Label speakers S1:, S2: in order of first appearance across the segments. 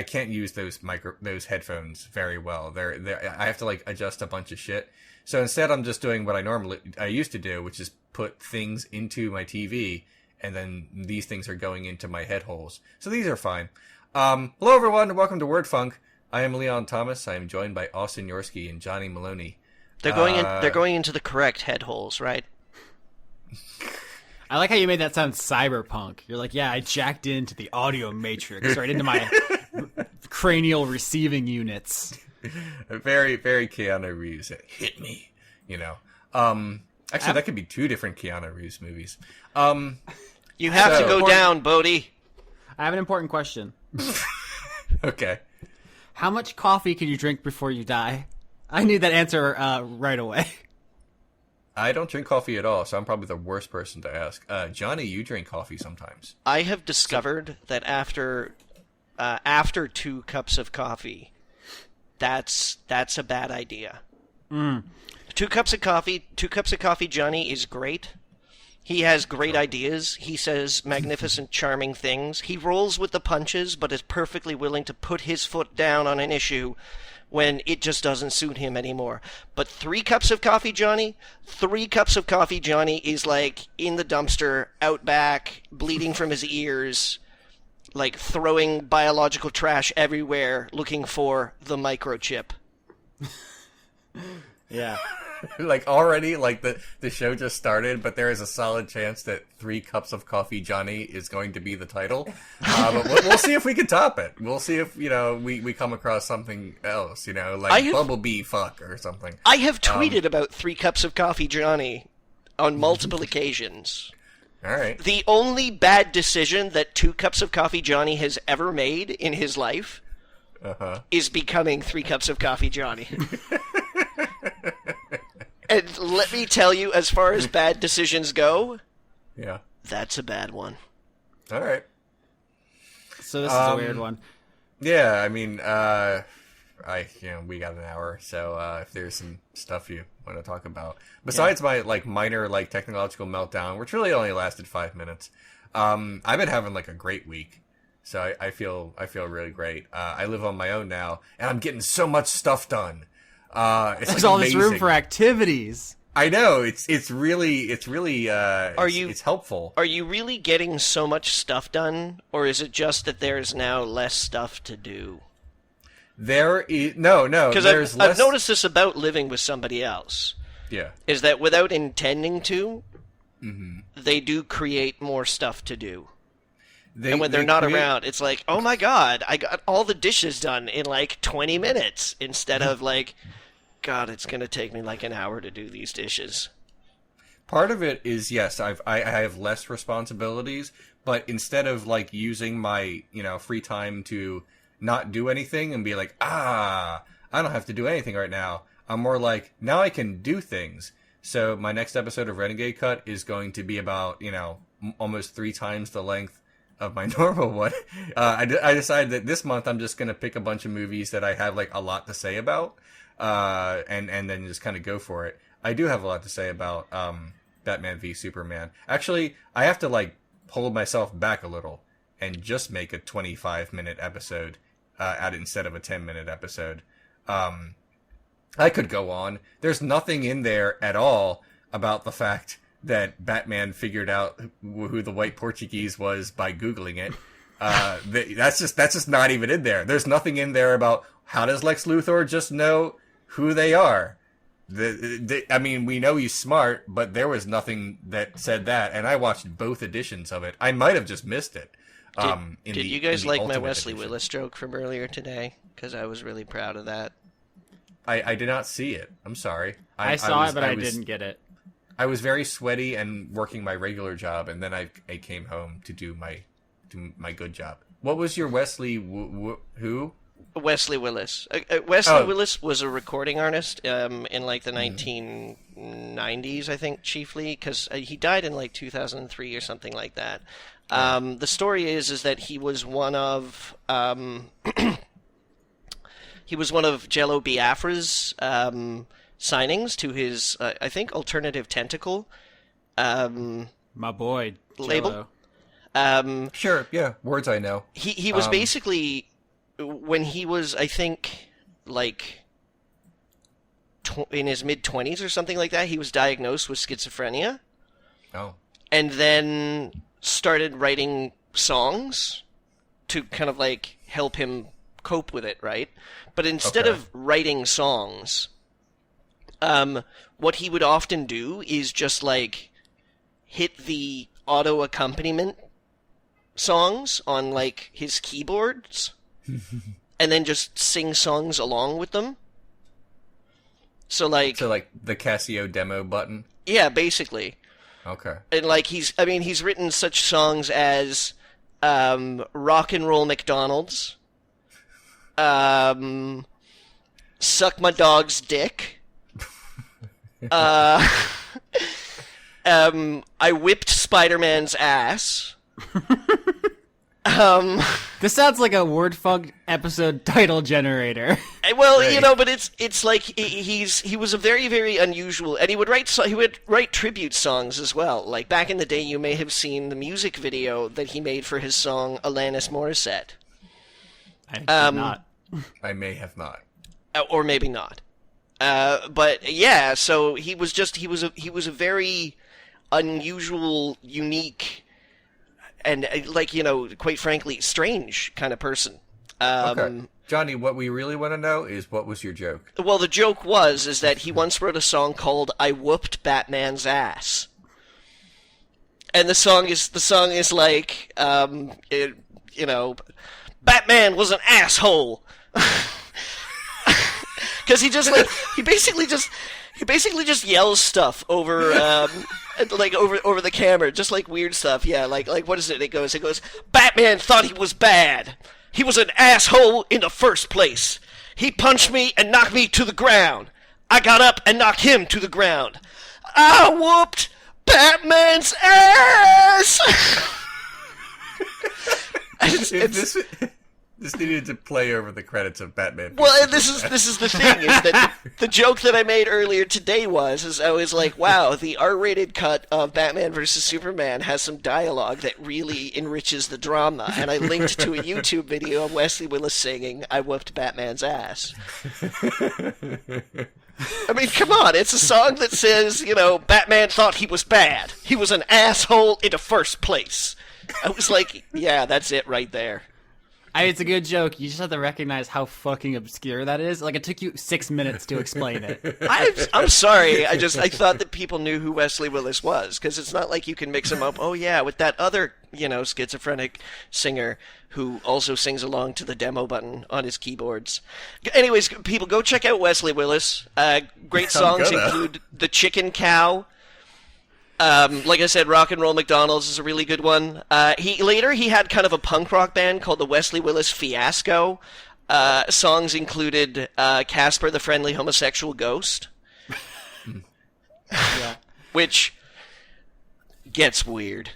S1: can't use those headphones very well. I have to like adjust a bunch of shit. So instead, I'm just doing what I used to do, which is put things into my TV, and then these things are going into my head holes. So these are fine. Hello everyone, and welcome to Word Funk. I am Leon Thomas. I am joined by Austin Yorsky and Johnny Maloney.
S2: They're going into the correct head holes, right?
S3: I like how you made that sound cyberpunk. You're like, yeah, I jacked into the audio matrix, right into my cranial receiving units.
S1: Very, very Keanu Reeves. Hit me, you know. Actually, that could be two different Keanu Reeves movies.
S2: You have to go down, Bodhi.
S3: I have an important question.
S1: Okay.
S3: How much coffee can you drink before you die? I need that answer right away.
S1: I don't drink coffee at all, so I'm probably the worst person to ask. Johnny, you drink coffee sometimes.
S2: I have discovered that after 2 cups of coffee, that's a bad idea. 2 cups of coffee, Johnny, is great. He has great ideas. He says magnificent, charming things. He rolls with the punches, but is perfectly willing to put his foot down on an issue when it just doesn't suit him anymore. But 3 cups of coffee, Johnny? 3 cups of coffee, Johnny, is like in the dumpster, out back, bleeding from his ears, like throwing biological trash everywhere, looking for the microchip.
S3: Yeah.
S1: Like already, like the show just started, but there is a solid chance that 3 cups of coffee, Johnny, is going to be the title. But we'll see if we can top it. We'll see if, we come across something else, like Bumblebee fuck or something.
S2: I have tweeted about 3 cups of coffee, Johnny, on multiple occasions.
S1: All right.
S2: The only bad decision that 2 cups of coffee, Johnny, has ever made in his life is becoming 3 cups of coffee, Johnny. And let me tell you, as far as bad decisions go,
S1: yeah,
S2: that's a bad one.
S1: All right.
S3: So this is a weird one.
S1: Yeah, I mean, we got an hour, so if there's some stuff you want to talk about, besides my minor technological meltdown, which really only lasted 5 minutes, I've been having a great week. So I feel really great. I live on my own now, and I'm getting so much stuff done.
S3: There's all
S1: amazing.
S3: this room for activities.
S1: I know it's really it's helpful.
S2: Are you really getting so much stuff done, or is it just that there's now less stuff to do?
S1: There is no.
S2: Because I've noticed this about living with somebody else.
S1: Yeah,
S2: is that without intending to, they do create more stuff to do. And when they're not around, it's like, oh my god, I got all the dishes done in 20 minutes instead of God, it's going to take me an hour to do these dishes.
S1: Part of it is, yes, I have less responsibilities, but instead of using my, free time to not do anything and be I don't have to do anything right now, I'm more now I can do things. So my next episode of Renegade Cut is going to be about, almost 3 times the length of my normal one. I decided that this month I'm just going to pick a bunch of movies that I have a lot to say about, and then just kind of go for it. I do have a lot to say about Batman v Superman. Actually, I have to hold myself back a little and just make a 25-minute episode instead of a 10-minute episode. I could go on. There's nothing in there at all about the fact that Batman figured out who the white Portuguese was by Googling it. That's just not even in there. There's nothing in there about how does Lex Luthor just know who they are. I mean, we know he's smart, but there was nothing that said that, and I watched both editions of it. I might have just missed it.
S2: Did you guys like my Wesley Willis joke from earlier today? Because I was really proud of that.
S1: I did not see it. I'm sorry.
S3: I saw it, but I didn't get it.
S1: I was very sweaty and working my regular job, and then I came home to do my good job. What was your Wesley? Who?
S2: Wesley Willis. Wesley Willis was a recording artist in the 1990s, I think, chiefly, because he died in 2003 or something like that. The story is that he was one of Jello Biafra's signings to his, I think, Alternative Tentacle
S3: my boy,
S2: label.
S1: Sure, yeah, words I know.
S2: He was basically when he was, I think, like in his mid-20s or something like that, he was diagnosed with schizophrenia.
S1: Oh.
S2: And then started writing songs to kind of like help him cope with it, right? But instead of writing songs, what he would often do is just like hit the auto accompaniment songs on like his keyboards and then just sing songs along with them. So like
S1: the Casio demo button?
S2: Yeah, basically.
S1: Okay.
S2: And like he's written such songs as Rock and Roll McDonald's, Suck My Dog's Dick, I Whipped Spider-Man's Ass.
S3: This sounds like a WordFunk episode title generator.
S2: Well,
S1: Right.
S2: you know, but it's like he was a very, very unusual, and he would write tribute songs as well. Like back in the day, you may have seen the music video that he made for his song Alanis Morissette.
S3: I did not.
S1: I may have not.
S2: Or maybe not. But yeah, so he was a very unusual, unique, and like, you know, quite frankly, strange kind of person.
S1: Okay. Johnny, what we really want to know is, what was your joke?
S2: Well, the joke is that he once wrote a song called "I Whooped Batman's Ass," and the song is like, you know, Batman was an asshole. Because he basically just yells stuff over over the camera, just like weird stuff. Yeah, like what is it? It goes, Batman thought he was bad. He was an asshole in the first place. He punched me and knocked me to the ground. I got up and knocked him to the ground. I whooped Batman's ass.
S1: This needed to play over the credits of Batman.
S2: Well, and this is the thing, is that the joke that I made earlier today is I was like, wow, the R-rated cut of Batman vs. Superman has some dialogue that really enriches the drama, and I linked to a YouTube video of Wesley Willis singing "I Whooped Batman's Ass." I mean, come on, it's a song that says, you know, Batman thought he was bad. He was an asshole in the first place. I was like, yeah, that's it right there.
S3: It's a good joke. You just have to recognize how fucking obscure that is. Like, it took you 6 minutes to explain it.
S2: I'm sorry. I thought that people knew who Wesley Willis was, because it's not like you can mix him up. Oh yeah, with that other, you know, schizophrenic singer who also sings along to the demo button on his keyboards. Anyways, people, go check out Wesley Willis. Great songs include "The Chicken Cow." Like I said, Rock and Roll McDonald's is a really good one. He had kind of a punk rock band called the Wesley Willis Fiasco. Songs included Casper the Friendly Homosexual Ghost.
S3: Yeah.
S2: Which gets weird.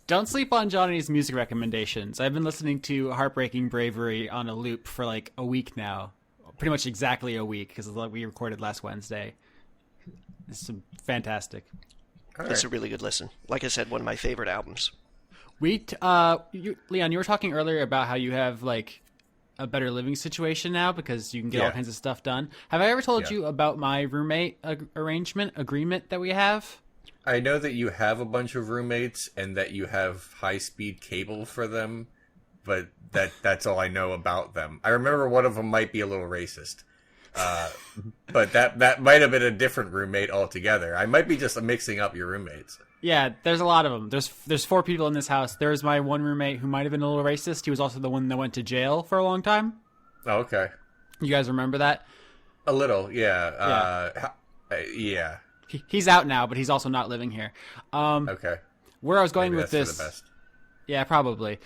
S3: Don't sleep on Johnny's music recommendations. I've been listening to Heartbreaking Bravery on a loop for like a week now. Pretty much exactly a week, because we recorded last Wednesday. It's fantastic.
S2: It's a really good listen. Like I said, one of my favorite albums.
S3: Leon, you were talking earlier about how you have like a better living situation now because you can get all kinds of stuff done. Have I ever told you about my roommate agreement that we have?
S1: I know that you have a bunch of roommates and that you have high-speed cable for them, but that's all I know about them. I remember one of them might be a little racist. But that might have been a different roommate altogether. I might be just mixing up your roommates.
S3: Yeah, there's a lot of them. There's 4 people in this house. There's my one roommate who might have been a little racist. He was also the one that went to jail for a long time.
S1: Oh, okay.
S3: You guys remember that?
S1: A little, yeah. Yeah.
S3: He's out now, but he's also not living here.
S1: Okay.
S3: Where I was going
S1: Maybe
S3: with
S1: that's
S3: this...
S1: for the best.
S3: Yeah, probably.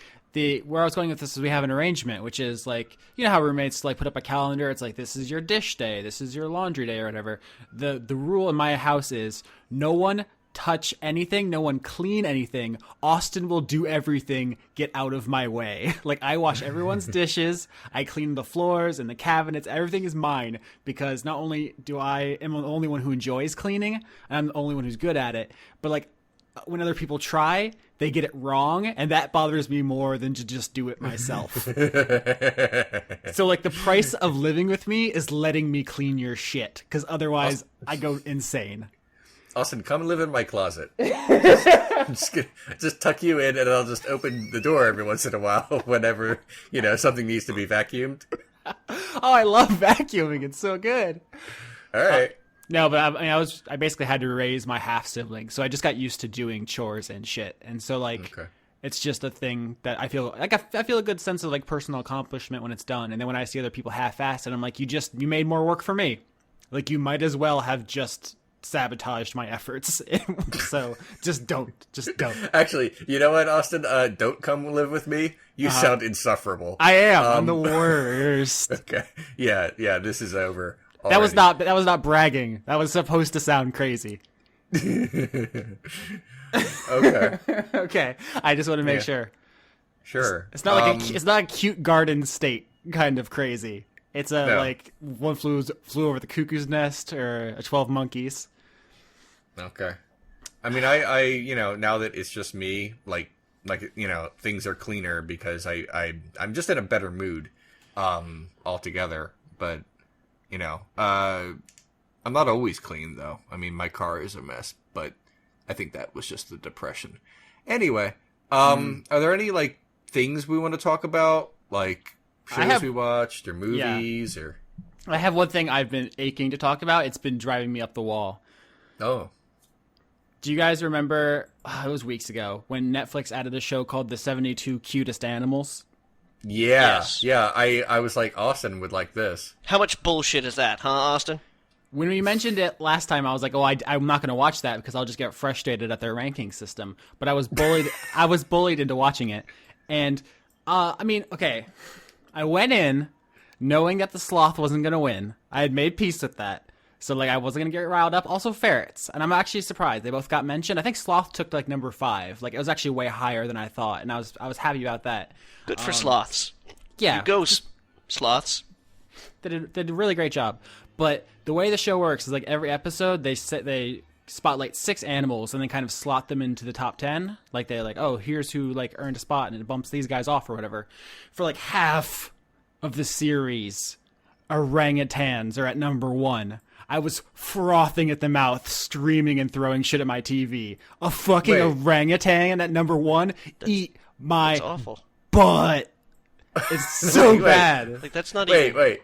S3: Where I was going with this is we have an arrangement, which is like, you know how roommates like put up a calendar. It's like, this is your dish day, this is your laundry day, or whatever. The rule in my house is no one touch anything, no one clean anything. Austin will do everything. Get out of my way. Like, I wash everyone's dishes, I clean the floors and the cabinets. Everything is mine, because not only am I the only one who enjoys cleaning, and I'm the only one who's good at it, but like, when other people try, they get it wrong, and that bothers me more than to just do it myself. So, like, the price of living with me is letting me clean your shit, because otherwise I go insane.
S1: Austin, come live in my closet. just tuck you in, and I'll just open the door every once in a while whenever, something needs to be vacuumed.
S3: Oh, I love vacuuming. It's so good.
S1: All right.
S3: No, but I basically had to raise my half sibling, so I just got used to doing chores and shit, and so it's just a thing that I feel like I feel a good sense of like personal accomplishment when it's done, and then when I see other people half-assed, and I'm like, you made more work for me, like you might as well have just sabotaged my efforts. So just don't.
S1: Actually, you know what, Austin? Don't come live with me. You sound insufferable.
S3: I am. I'm the worst.
S1: Okay. Yeah. This is over.
S3: That was not bragging. That was supposed to sound crazy.
S1: Okay.
S3: Okay. I just want to make sure.
S1: Sure.
S3: It's not like it's not a cute garden state kind of crazy. It's like one flew over the cuckoo's nest or a 12 monkeys.
S1: Okay. I mean, I now that it's just me, like things are cleaner because I'm just in a better mood altogether, but I'm not always clean, though. I mean, my car is a mess, but I think that was just the depression. Anyway, are there any, like, things we want to talk about? Like, shows we watched, or movies, or...
S3: I have one thing I've been aching to talk about. It's been driving me up the wall.
S1: Oh.
S3: Do you guys remember, it was weeks ago, when Netflix added a show called The 72 Cutest Animals?
S1: Yeah, yes. Yeah, I was like, Austin would like this.
S2: How much bullshit is that, huh, Austin?
S3: When we mentioned it last time, I was like, I'm not going to watch that because I'll just get frustrated at their ranking system. But I was bullied. I was bullied into watching it. And, I mean, okay, I went in knowing that the sloth wasn't going to win. I had made peace with that. So, like, I wasn't going to get riled up. Also, ferrets. And I'm actually surprised. They both got mentioned. I think sloth took, like, number 5. Like, it was actually way higher than I thought. And I was happy about that.
S2: Good for sloths.
S3: Yeah.
S2: You go, sloths.
S3: They did a really great job. But the way the show works is, like, every episode, they spotlight 6 animals and then kind of slot them into the top 10. Like, they're like, oh, here's who, like, earned a spot, and it bumps these guys off or whatever. For, like, half of the series, orangutans are at number 1. I was frothing at the mouth, screaming and throwing shit at my TV. A fucking orangutan at number 1? Eat my...
S2: That's awful.
S3: Butt. It's so bad.
S2: Like, that's not even...
S1: Wait.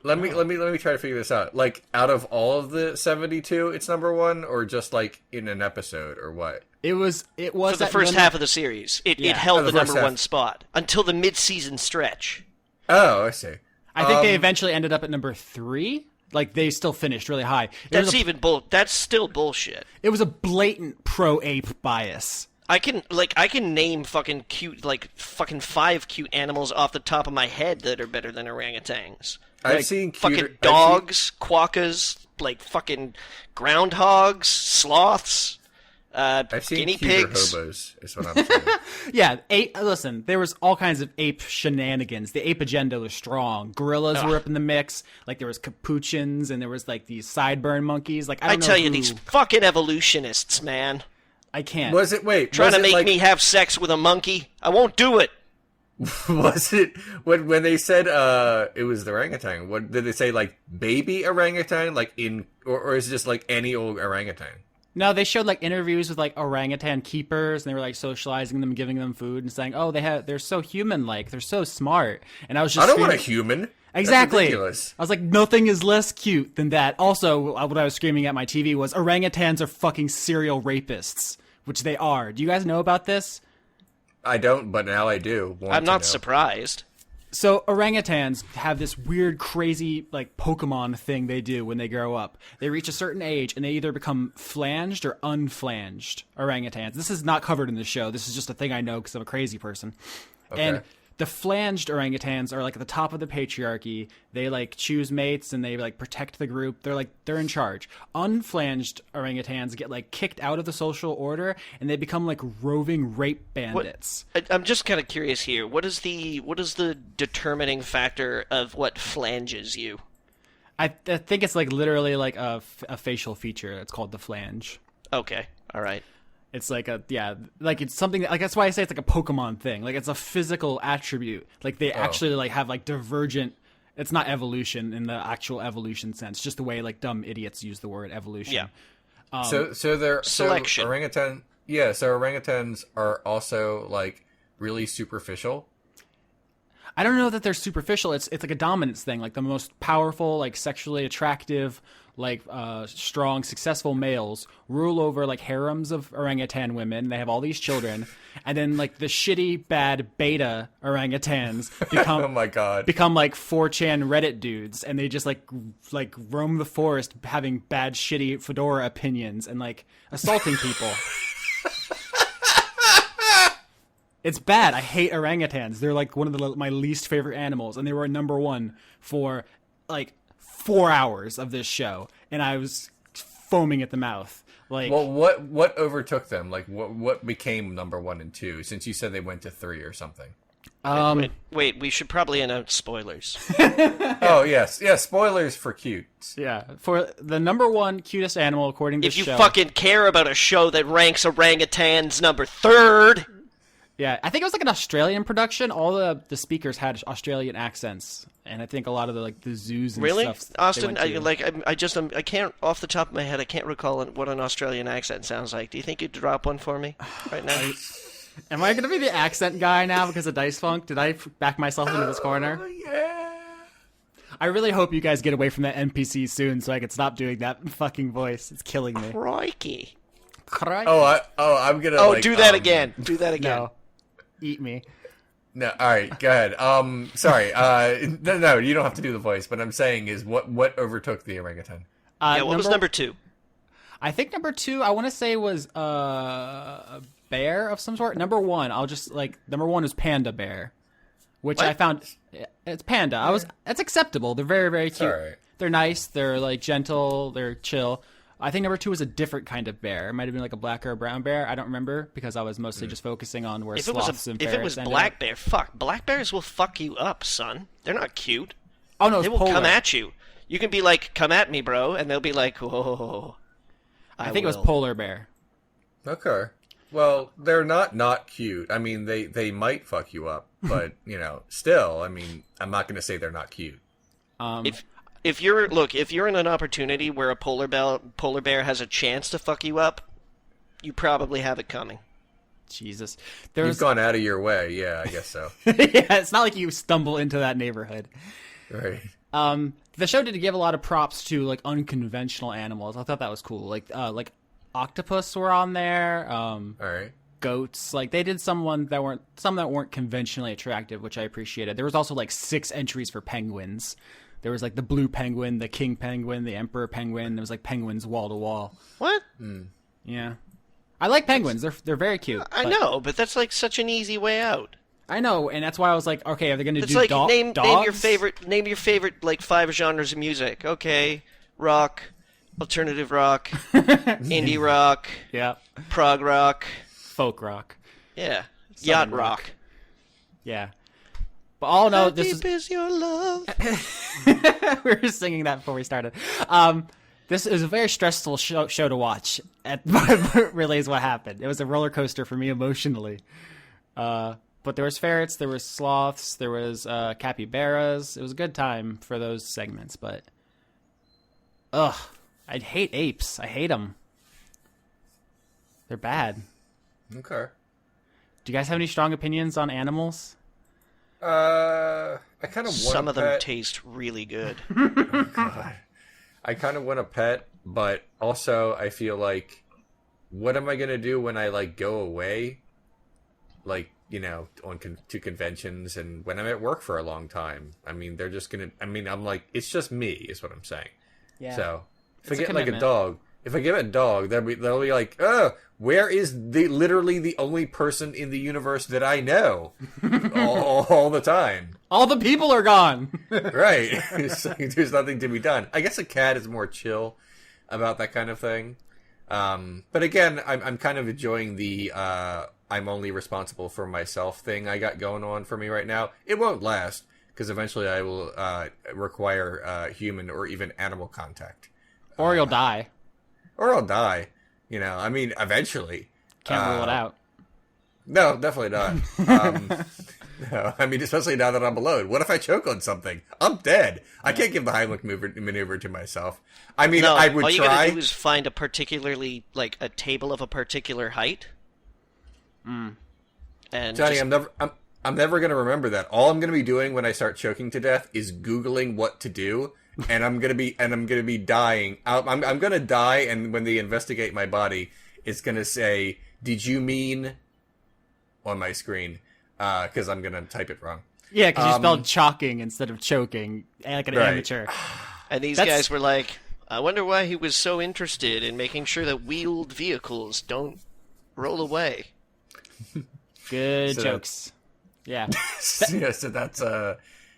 S1: Let me try to figure this out. Like, out of all of the 72, it's number 1, or just like in an episode, or what?
S3: It was
S2: for the first half of the series. It held the number 1 spot until the mid-season stretch.
S1: Oh, I see.
S3: I think they eventually ended up at number 3. Like, they still finished really high.
S2: That's still bullshit.
S3: It was a blatant pro-ape bias.
S2: I can name fucking 5 cute animals off the top of my head that are better than orangutans.
S1: I've seen
S2: fucking dogs, quackas, like fucking groundhogs, sloths,
S1: I've seen
S2: guinea
S1: cuter
S2: pigs.
S1: hobos, is what I'm saying.
S3: Yeah, listen, there was all kinds of ape shenanigans. The ape agenda was strong. Gorillas were up in the mix. Like, there was capuchins, and there was, like, these sideburn monkeys. Like, I tell you,
S2: these fucking evolutionists, man.
S3: I can't.
S2: Trying to make me have sex with a monkey? I won't do it.
S1: Was it when they said it was the orangutan? What did they say? Like baby orangutan, like or is it just like any old orangutan?
S3: No, they showed like interviews with like orangutan keepers, and they were like socializing them, giving them food, and saying, "Oh, they're so human-like, they're so smart." And I was just,
S1: I don't want a human.
S3: Exactly. I was like, nothing is less cute than that. Also, what I was screaming at my TV was, orangutans are fucking serial rapists, which they are. Do you guys know about this?
S1: I don't, but now I do.
S2: I'm not surprised.
S3: So orangutans have this weird, crazy, like, Pokemon thing they do when they grow up. They reach a certain age, and they either become flanged or unflanged orangutans. This is not covered in the show. This is just a thing I know because I'm a crazy person. Okay. And the flanged orangutans are, like, at the top of the patriarchy. They, like, choose mates, and they, like, protect the group. They're in charge. Unflanged orangutans get, like, kicked out of the social order, and they become, like, roving rape bandits.
S2: I'm just kind of curious here. What is the determining factor of what flanges you?
S3: I think it's, like, literally, like, a facial feature. It's called the flange.
S2: Okay. All right.
S3: It's like like it's something like that's why I say it's like a Pokemon thing. Like it's a physical attribute. Like they actually like have like divergent. It's not evolution in the actual evolution sense. Just the way like dumb idiots use the word evolution.
S2: Yeah.
S1: So they're
S2: selection.
S1: So orangutan. Yeah. So orangutans are also like really superficial.
S3: I don't know that they're superficial. It's like a dominance thing. Like the most powerful, like sexually attractive, like strong, successful males rule over like harems of orangutan women. They have all these children, and then like the shitty, bad beta orangutans become
S1: Oh my god,
S3: become like 4chan Reddit dudes, and they just like roam the forest, having bad, shitty fedora opinions and like assaulting people. It's bad. I hate orangutans. They're like one of my least favorite animals, and they were number one for like 4 hours of this show, and I was foaming at the mouth. Like,
S1: well, what overtook them? Like, what became number 1 and 2? Since you said they went to 3 or something.
S2: Wait, we should probably announce spoilers.
S1: Oh yes, spoilers for cute.
S3: Yeah, for the number 1 cutest animal according to
S2: if you
S3: show.
S2: fucking care about a show that ranks orangutans number 3rd.
S3: Yeah, I think it was like an Australian production. All the speakers had Australian accents, and I think a lot of the zoos and
S2: really?
S3: stuff.
S2: Austin, I can't off the top of my head. I can't recall what an Australian accent sounds like. Do you think you'd drop one for me right now?
S3: Am I going to be the accent guy now because of Dice Funk? Did I back myself into this corner?
S1: Yeah.
S3: I really hope you guys get away from that NPC soon, so I can stop doing that fucking voice. It's killing me.
S2: Crikey!
S1: I'm gonna.
S2: Oh, do that again. Do that again.
S3: No. Eat me.
S1: No, all right, go ahead. Sorry. No, you don't have to do the voice. But I'm saying is what overtook the orangutan?
S2: What was number 2?
S3: I think number 2, I want to say was a bear of some sort. Number 1, number 1 is panda bear, which I found it's panda. That's acceptable. They're very, very cute.
S1: All right.
S3: They're nice. They're like gentle. They're chill. I think number 2 was a different kind of bear. It might have been like a black or a brown bear. I don't remember because I was mostly just focusing on where sloths and ferrets
S2: If it was black bear, black bears will fuck you up, son. They're not cute.
S3: Oh no,
S2: they will come at you. You can be like, "Come at me, bro," and they'll be like, "Whoa."
S3: I think it was polar bear.
S1: Okay. Well, they're not cute. I mean, they might fuck you up, but still, I mean, I'm not going to say they're not cute.
S2: If you're in an opportunity where a polar bear has a chance to fuck you up, you probably have it coming.
S3: Jesus.
S1: You've gone out of your way. Yeah, I guess so.
S3: Yeah, it's not like you stumble into that neighborhood.
S1: Right.
S3: The show did give a lot of props to like unconventional animals. I thought that was cool. Like octopus were on there.
S1: All right.
S3: Goats. Like they did some that weren't conventionally attractive, which I appreciated. There was also like 6 entries for penguins. There was like the blue penguin, the king penguin, the emperor penguin. There was like penguins wall to wall.
S2: What?
S3: Yeah, I like penguins. They're very cute.
S2: I know, but that's like such an easy way out.
S3: I know, and that's why I was like, okay, are they going to do
S2: like
S3: dogs?
S2: Name your favorite like 5 genres of music. Okay, rock, alternative rock, indie rock,
S3: yeah,
S2: prog rock,
S3: folk rock,
S2: yeah, yacht rock.
S3: Yeah. But all know this
S2: is your love.
S3: We were singing that before we started. This is a very stressful show to watch. Really is what happened. It was a roller coaster for me emotionally. But there was ferrets, there was sloths, there was capybaras. It was a good time for those segments. But I hate apes. I hate them. They're bad.
S1: Okay.
S3: Do you guys have any strong opinions on animals?
S1: I kind of want
S2: some
S1: a
S2: of them
S1: pet.
S2: taste really good.
S1: Oh, God. I kind of want a pet, but also I feel like, what am I gonna do when I like go away, like to conventions, and when I'm at work for a long time? I mean, they're just gonna. I mean, I'm like, it's just me, is what I'm saying. Yeah. So if I get like a dog. If I give it a dog, they'll be like, "Oh, where is literally the only person in the universe that I know all the time?
S3: All the people are gone."
S1: Right. There's nothing to be done. I guess a cat is more chill about that kind of thing. But again, I'm kind of enjoying the I'm only responsible for myself thing I got going on for me right now. It won't last because eventually I will require human or even animal contact.
S3: Or you'll die.
S1: Or I'll die. I mean, eventually.
S3: Can't rule it out.
S1: No, definitely not. No, I mean, especially now that I'm alone. What if I choke on something? I'm dead. I can't give the Heimlich maneuver to myself. I mean,
S2: No,
S1: I would
S2: all you
S1: try.
S2: gotta do is find a particularly, like, a table of a particular height. And
S1: Johnny,
S2: just-
S1: I'm never going to remember that. All I'm going to be doing when I start choking to death is Googling what to do, and I'm going to be dying. I'm going to die, and when they investigate my body, it's going to say, "Did you mean?" on my screen, because I'm going to type it wrong.
S3: Yeah, because you spelled chalking instead of choking, like an
S1: Right.
S3: amateur.
S2: And these guys were like, I wonder why he was so interested in making sure that wheeled vehicles don't roll away.
S3: Good
S1: So
S3: jokes. Yeah.
S1: Yeah, so that's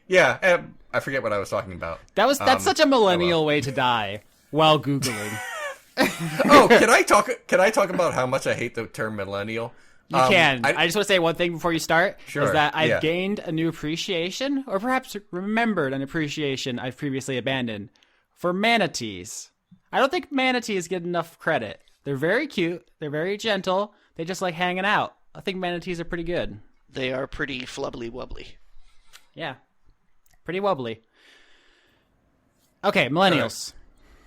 S1: yeah. I forget what I was talking about.
S3: That's such a millennial way to die while Googling.
S1: Oh, can I talk about how much I hate the term millennial?
S3: You can. I just want to say one thing before you start.
S1: Sure,
S3: Is that I've
S1: yeah.
S3: gained a new appreciation, or perhaps remembered an appreciation I've previously abandoned, for manatees. I don't think manatees get enough credit. They're very cute. They're very gentle. They just like hanging out. I think manatees are pretty good.
S2: They are pretty flubbly wubbly.
S3: Yeah. Pretty wobbly. Okay, millennials.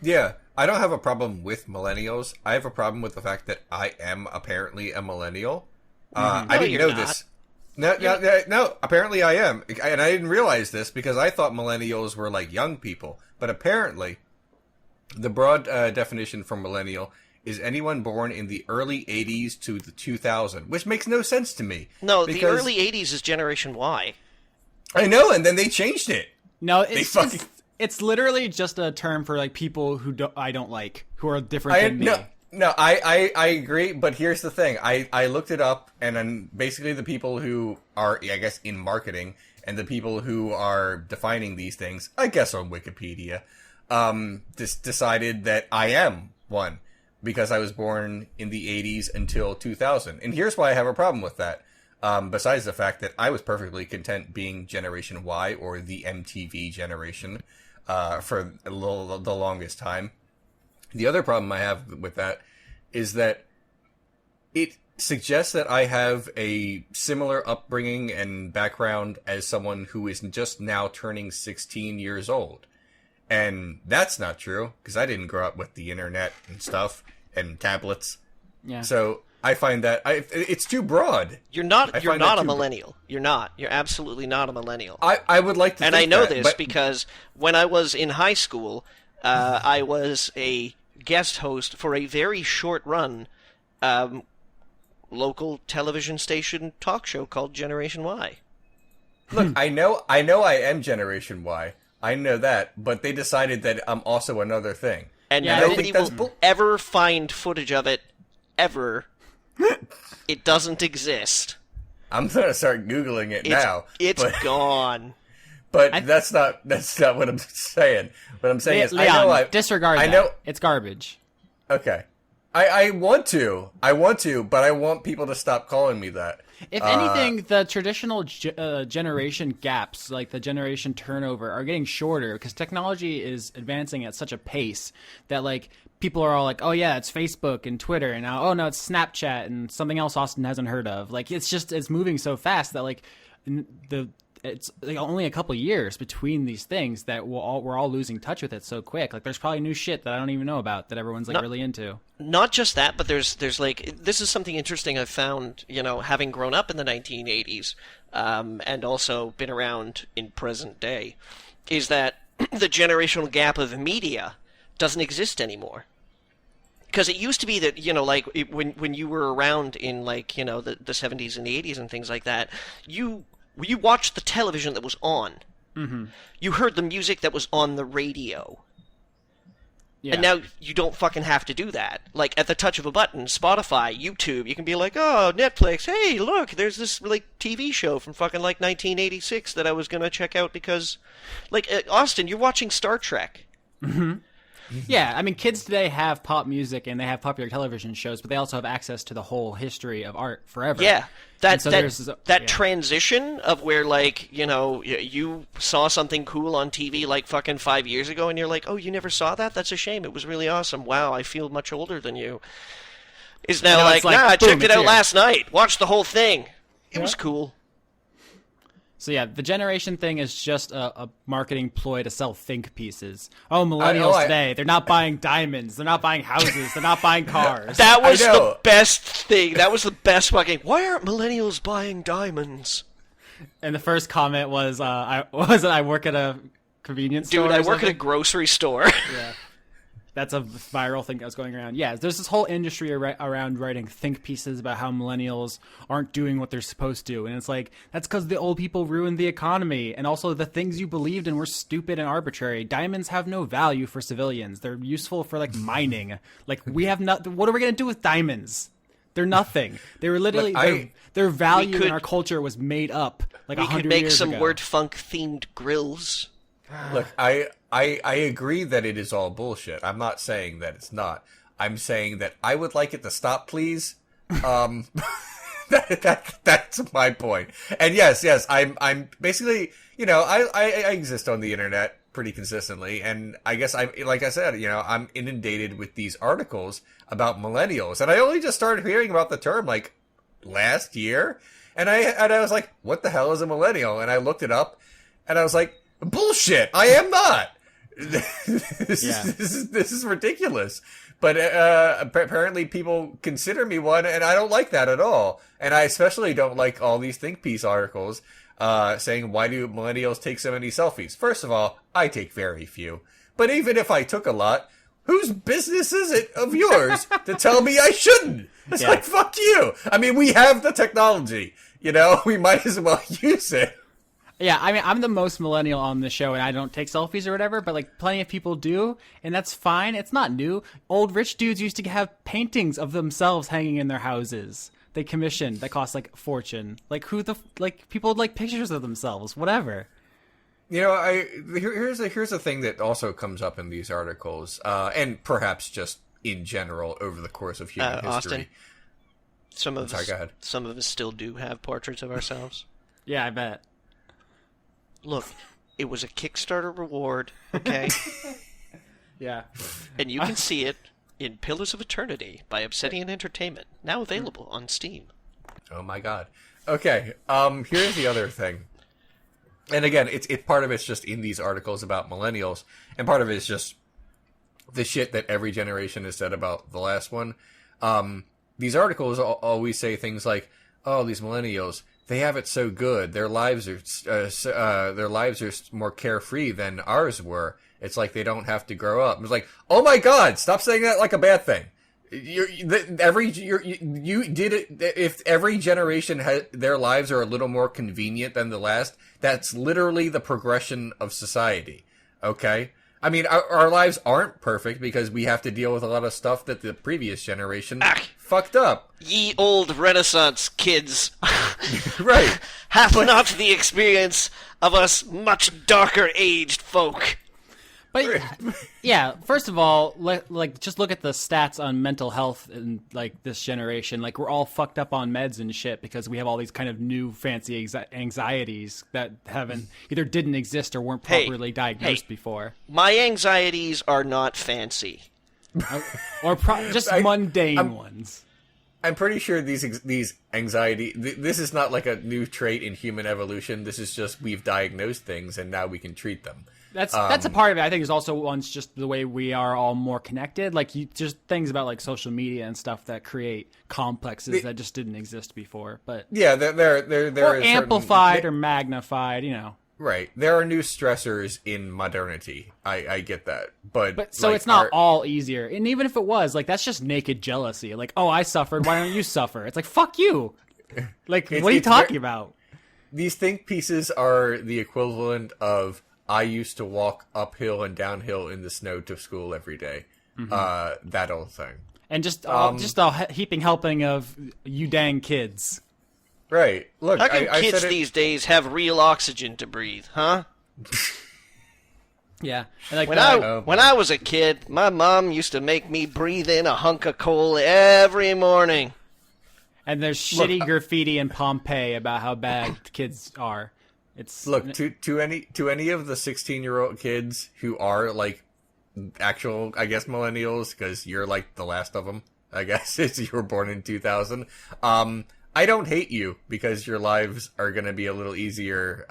S1: Yeah, I don't have a problem with millennials. I have a problem with the fact that I am apparently a millennial. I
S2: No,
S1: didn't
S2: you're
S1: know
S2: not.
S1: this. No, apparently I am. And I didn't realize this because I thought millennials were like young people. But apparently, the broad definition for millennial is anyone born in the early 80s to the 2000, which makes no sense to me.
S2: No, the
S1: because-
S2: early 80s is Generation Y.
S1: I know, and then they changed it.
S3: No,
S1: fucking-
S3: it's literally just a term for like people who I don't like, who are different than me.
S1: I agree, but here's the thing. I looked it up, and then basically the people who are, I guess, in marketing, and the people who are defining these things, I guess on Wikipedia, decided that I am one, because I was born in the 80s until 2000. And here's why I have a problem with that. Besides the fact that I was perfectly content being Generation Y, or the MTV generation, for the longest time. The other problem I have with that is that it suggests that I have a similar upbringing and background as someone who is just now turning 16 years old. And that's not true, because I didn't grow up with the internet and stuff, and tablets.
S3: Yeah.
S1: So I find that it's too broad.
S2: You're not
S1: find
S2: a
S1: that too-
S2: millennial. You're not. You're absolutely not a millennial.
S1: I would like to
S2: And
S1: think
S2: I know
S1: that,
S2: this
S1: but-
S2: because when I was in high school, I was a guest host for a very short run local television station talk show called Generation Y.
S1: Look, I know I am Generation Y. I know that, but they decided that I'm also another thing.
S2: And
S3: Yeah, I
S2: nobody
S1: think that's
S2: will ever find footage of it, ever. It doesn't exist.
S1: I'm gonna start Googling it now.
S2: It's
S1: but,
S2: gone.
S1: but that's not what I'm saying. What I'm saying is,
S3: Leon,
S1: I know
S3: disregard
S1: I
S3: that.
S1: know.
S3: It's garbage.
S1: Okay, I want to, but I want people to stop calling me that.
S3: If anything, the traditional generation gaps, like the generation turnover, are getting shorter because technology is advancing at such a pace that like people are all like, "Oh yeah, it's Facebook and Twitter," and now, "Oh no, it's Snapchat and something else Austin hasn't heard of." Like it's moving so fast that like it's like only a couple years between these things that we're all losing touch with it so quick. Like there's probably new shit that I don't even know about that everyone's like really into.
S2: Not just that, but there's like, this is something interesting I've found, having grown up in the 1980s, and also been around in present day, is that the generational gap of media doesn't exist anymore. Because it used to be that, when you were around in, the 70s and the 80s and things like that, you watched the television that was on. Mm-hmm. You heard the music that was on the radio.
S3: Yeah.
S2: And now you don't fucking have to do that. Like, at the touch of a button, Spotify, YouTube, you can be like, oh, Netflix, hey, look, there's this, TV show from fucking, 1986 that I was gonna check out because... Austin, you're watching Star Trek.
S3: Mm-hmm. Yeah, I mean, kids today have pop music and they have popular television shows, but they also have access to the whole history of art forever.
S2: Yeah, that
S3: yeah.
S2: transition of where, you saw something cool on TV, fucking 5 years ago, and you're like, oh, you never saw that? That's a shame. It was really awesome. Wow, I feel much older than you. is now
S3: now
S2: like,
S3: it's like,
S2: nah, I
S3: boom,
S2: checked it
S3: it's
S2: out
S3: here.
S2: last night. Watched the whole thing. It was cool.
S3: So yeah, the generation thing is just a marketing ploy to sell think pieces. Oh, millennials today, they're not buying diamonds, they're not buying houses, they're not buying cars.
S2: That was the best thing. That was the best fucking. Why aren't millennials buying diamonds?
S3: And the first comment was, I work at a convenience store.
S2: Dude, I work
S3: something.
S2: at a grocery store.
S3: Yeah. That's a viral thing that was going around. Yeah, there's this whole industry around writing think pieces about how millennials aren't doing what they're supposed to. And it's like, that's because the old people ruined the economy. And also the things you believed in were stupid and arbitrary. Diamonds have no value for civilians. They're useful for, like, mining. Like, we have not. What are we going to do with diamonds? They're nothing. They were literally, their value in our culture was made up like 100 years ago. We could make
S2: some word funk-themed grills.
S1: Look, I agree that it is all bullshit. I'm not saying that it's not. I'm saying that I would like it to stop, please. That's my point. And yes, I'm basically, I exist on the internet pretty consistently, and I guess like I said, I'm inundated with these articles about millennials, and I only just started hearing about the term like last year, and I was like, what the hell is a millennial? And I looked it up, and I was like, bullshit, I am not. This is ridiculous. But apparently people consider me one, and I don't like that at all. And I especially don't like all these think piece articles saying, why do millennials take so many selfies? First of all, I take very few. But even if I took a lot, whose business is it of yours to tell me I shouldn't? It's like, fuck you. I mean, we have the technology. We might as well use it.
S3: Yeah, I mean, I'm the most millennial on the show, and I don't take selfies or whatever, but, like, plenty of people do, and that's fine. It's not new. Old rich dudes used to have paintings of themselves hanging in their houses. They commissioned. That cost, like, a fortune. Like, people would like pictures of themselves, whatever.
S1: Here's a thing that also comes up in these articles, and perhaps just in general over the course of human history.
S2: Austin, some of us still do have portraits of ourselves.
S3: Yeah, I bet.
S2: Look, it was a Kickstarter reward, okay?
S3: Yeah.
S2: And you can see it in Pillars of Eternity by Obsidian Entertainment, now available on Steam.
S1: Oh my god. Okay, here's the other thing. And again, it's part of it's just in these articles about millennials, and part of it is just the shit that every generation has said about the last one. These articles always say things like, oh, these millennials, they have it so good. Their lives are more carefree than ours were. It's like they don't have to grow up. It's like, oh my god, stop saying that like a bad thing. You did it. If every generation their lives are a little more convenient than the last, that's literally the progression of society. Okay. I mean, our lives aren't perfect because we have to deal with a lot of stuff that the previous generation fucked up.
S2: Ye old Renaissance kids.
S1: Right.
S2: Have not the experience of us much darker aged folk.
S3: But yeah, first of all, like just look at the stats on mental health in like this generation. Like we're all fucked up on meds and shit because we have all these kind of new fancy anxieties that didn't exist or weren't properly diagnosed before.
S2: My anxieties are not fancy,
S3: or just mundane ones.
S1: I'm pretty sure these anxiety. This is not like a new trait in human evolution. This is just we've diagnosed things and now we can treat them.
S3: That's a part of it. I think is also just the way we are all more connected. Like just things about like social media and stuff that create complexes that just didn't exist before. But
S1: yeah, they're
S3: amplified or magnified.
S1: Right. There are new stressors in modernity. I get that, but
S3: so like, it's not all easier. And even if it was, like that's just naked jealousy. Like, oh, I suffered. Why don't you suffer? It's like fuck you. Like, what are you talking about?
S1: These think pieces are the equivalent of. I used to walk uphill and downhill in the snow to school every day. Mm-hmm. That old thing.
S3: And just a heaping helping of you dang kids.
S1: Right. Look,
S2: how can kids these days have real oxygen to breathe, huh?
S3: Yeah. And like
S2: when I was a kid, my mom used to make me breathe in a hunk of coal every morning.
S3: And there's shitty graffiti in Pompeii about how bad kids are.
S1: Look to any of the 16-year-old kids who are like actual, I guess, millennials, because you're like the last of them. I guess, if you were born in 2000. I don't hate you because your lives are going to be a little easier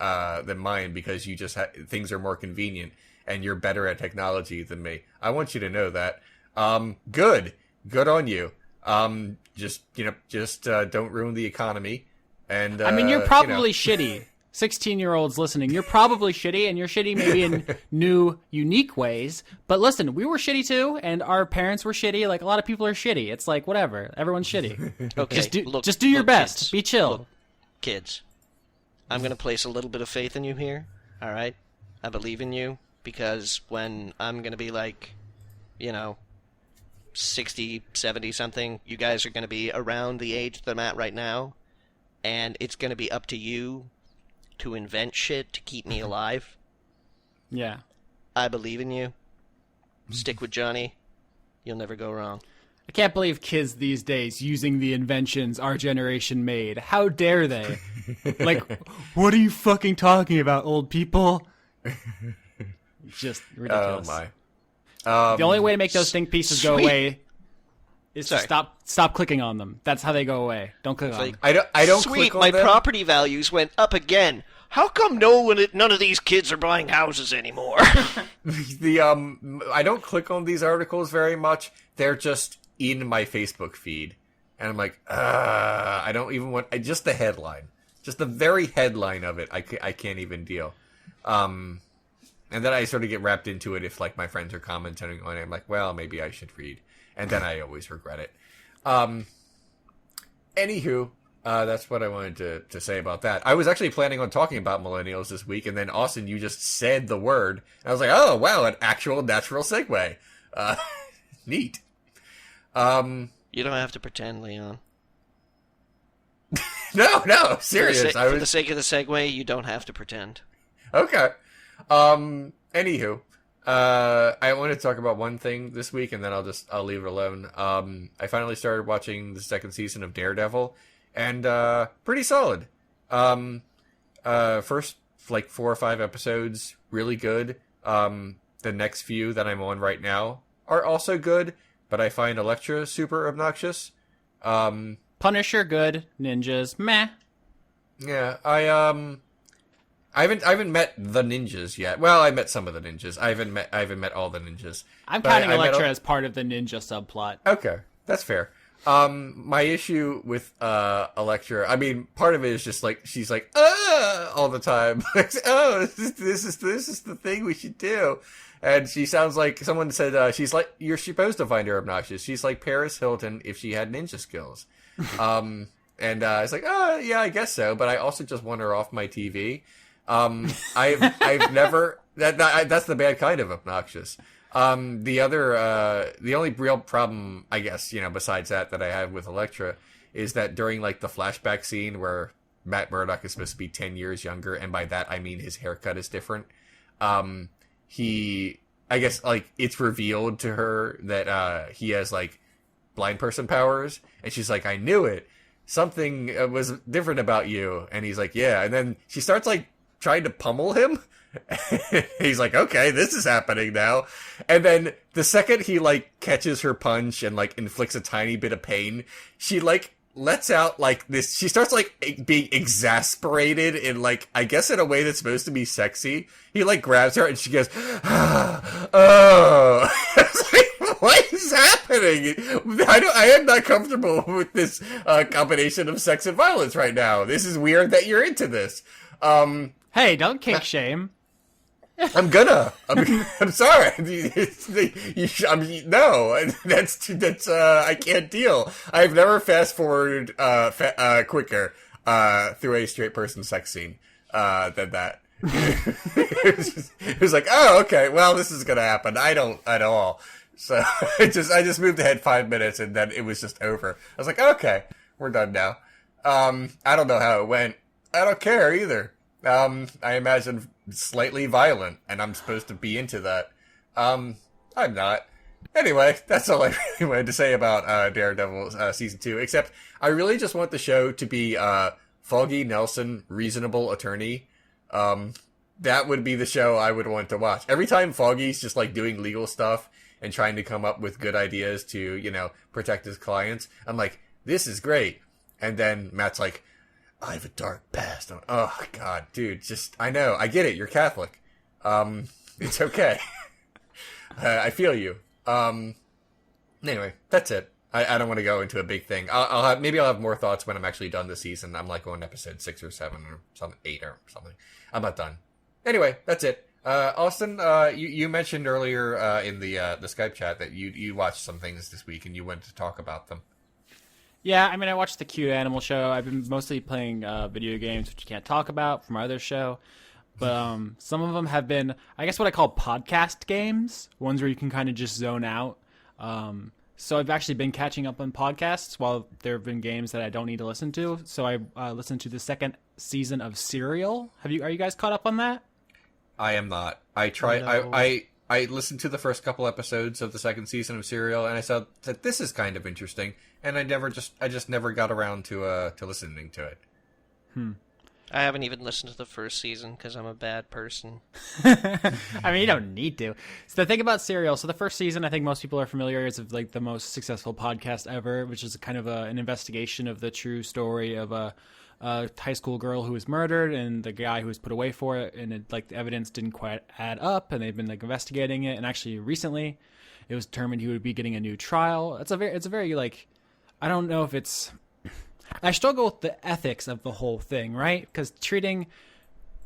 S1: than mine because you just things are more convenient and you're better at technology than me. I want you to know that. Good on you. Just don't ruin the economy. And
S3: I mean, you're probably shitty. 16-year-olds listening, you're probably shitty, and you're shitty maybe in new, unique ways. But listen, we were shitty too, and our parents were shitty. Like, a lot of people are shitty. It's like, whatever. Everyone's shitty.
S2: Okay,
S3: just do your best.
S2: Kids.
S3: Be chill.
S2: Look, kids, I'm going to place a little bit of faith in you here, all right? I believe in you, because when I'm going to be like, 60, 70 something, you guys are going to be around the age that I'm at right now, and it's going to be up to you to invent shit to keep me alive.
S3: Yeah.
S2: I believe in you. Stick with Johnny. You'll never go wrong.
S3: I can't believe kids these days using the inventions our generation made. How dare they? Like, what are you fucking talking about, old people? Just ridiculous.
S1: Oh my.
S3: The only way to make those think pieces go away is
S2: Sorry.
S3: to stop clicking on them. That's how they go away. Don't click on them.
S1: I don't
S2: Sweet,
S1: click on
S2: my
S1: them.
S2: property values went up again. How come none of these kids are buying houses anymore?
S1: I don't click on these articles very much. They're just in my Facebook feed, and I'm like, I don't even want. Just the headline, just the very headline of it. I can't even deal. And then I sort of get wrapped into it if like my friends are commenting on it. I'm like, well, maybe I should read, and then I always regret it. Anywho. That's what I wanted to say about that. I was actually planning on talking about millennials this week, and then Austin, you just said the word. And I was like, oh, wow, an actual natural segue. Neat.
S2: You don't have to pretend, Leon.
S1: No, serious.
S2: For the sake of the segue, you don't have to pretend.
S1: Okay. Anywho, I want to talk about one thing this week, and then I'll leave it alone. I finally started watching the second season of Daredevil. And pretty solid. First like 4 or 5 episodes, really good. The next few that I'm on right now are also good, but I find Elektra super obnoxious.
S3: Punisher, good. Ninjas, meh.
S1: Yeah, I haven't met the ninjas yet. Well, I met some of the ninjas. I haven't met all the ninjas.
S3: I'm counting Elektra as part of the ninja subplot.
S1: Okay, that's fair. My issue with Elektra, I mean, part of it is just like she's like all the time. Oh, this is the thing we should do, and she sounds like someone said she's like, you're supposed to find her obnoxious. She's like Paris Hilton if she had ninja skills. And it's like, oh yeah, I guess so, but I also just want her off my TV. I've never that's the bad kind of obnoxious. The only real problem, I guess, besides that I have with Elektra is that during like the flashback scene where Matt Murdock is supposed to be 10 years younger, and by that I mean his haircut is different. I guess like it's revealed to her that he has like blind person powers, and she's like, I knew it. Something was different about you, and he's like, yeah, and then she starts like trying to pummel him. He's like, okay, this is happening now. And then the second he like catches her punch and like inflicts a tiny bit of pain, she like lets out like this. She starts like being exasperated in like, I guess in a way that's supposed to be sexy. He like grabs her and she goes, oh. It's like, what is happening? I am not comfortable with this combination of sex and violence right now. This is weird that you're into this.
S3: Hey, don't kink shame.
S1: I'm sorry. No, that's I can't deal. I've never fast forwarded quicker through a straight person sex scene than that. It was like, oh, okay, well, this is gonna happen. I don't at all. So I just moved ahead 5 minutes, and then it was just over. I was like, okay, we're done now. I don't know how it went. I don't care either. I imagine slightly violent, and I'm supposed to be into that. I'm not. Anyway, that's all I really wanted to say about Daredevil Season 2, except I really just want the show to be Foggy Nelson, Reasonable Attorney. That would be the show I would want to watch. Every time Foggy's just like doing legal stuff, and trying to come up with good ideas to, protect his clients. I'm like, this is great. And then Matt's like, I have a dark past. I'm, oh, God, dude, I know. I get it. You're Catholic. It's okay. I feel you. Anyway, that's it. I don't want to go into a big thing. I'll have more thoughts when I'm actually done this season. I'm like on episode 6 or 7 or something, 8 or something. I'm not done. Anyway, that's it. Austin, you mentioned earlier in the Skype chat that you watched some things this week and you wanted to talk about them.
S3: Yeah, I mean, I watched the Cute Animal Show. I've been mostly playing video games, which you can't talk about from my other show. But some of them have been, I guess, what I call podcast games, ones where you can kind of just zone out. So I've actually been catching up on podcasts while there have been games that I don't need to listen to. So I listened to the second season of Serial. Are you guys caught up on that?
S1: I am not. I tried. No. I listened to the first couple episodes of the second season of Serial, and I saw that this is kind of interesting, and I just never got around to listening to it.
S2: I haven't even listened to the first season because I'm a bad person.
S3: I mean, you don't need to. So the thing about Serial, so the first season, I think most people are familiar, is like the most successful podcast ever, which is kind of an investigation of the true story of a high school girl who was murdered and the guy who was put away for it, and the evidence didn't quite add up, and they've been investigating it, and actually recently it was determined he would be getting a new trial. It's a very I don't know if it's. I struggle with the ethics of the whole thing, right? Because treating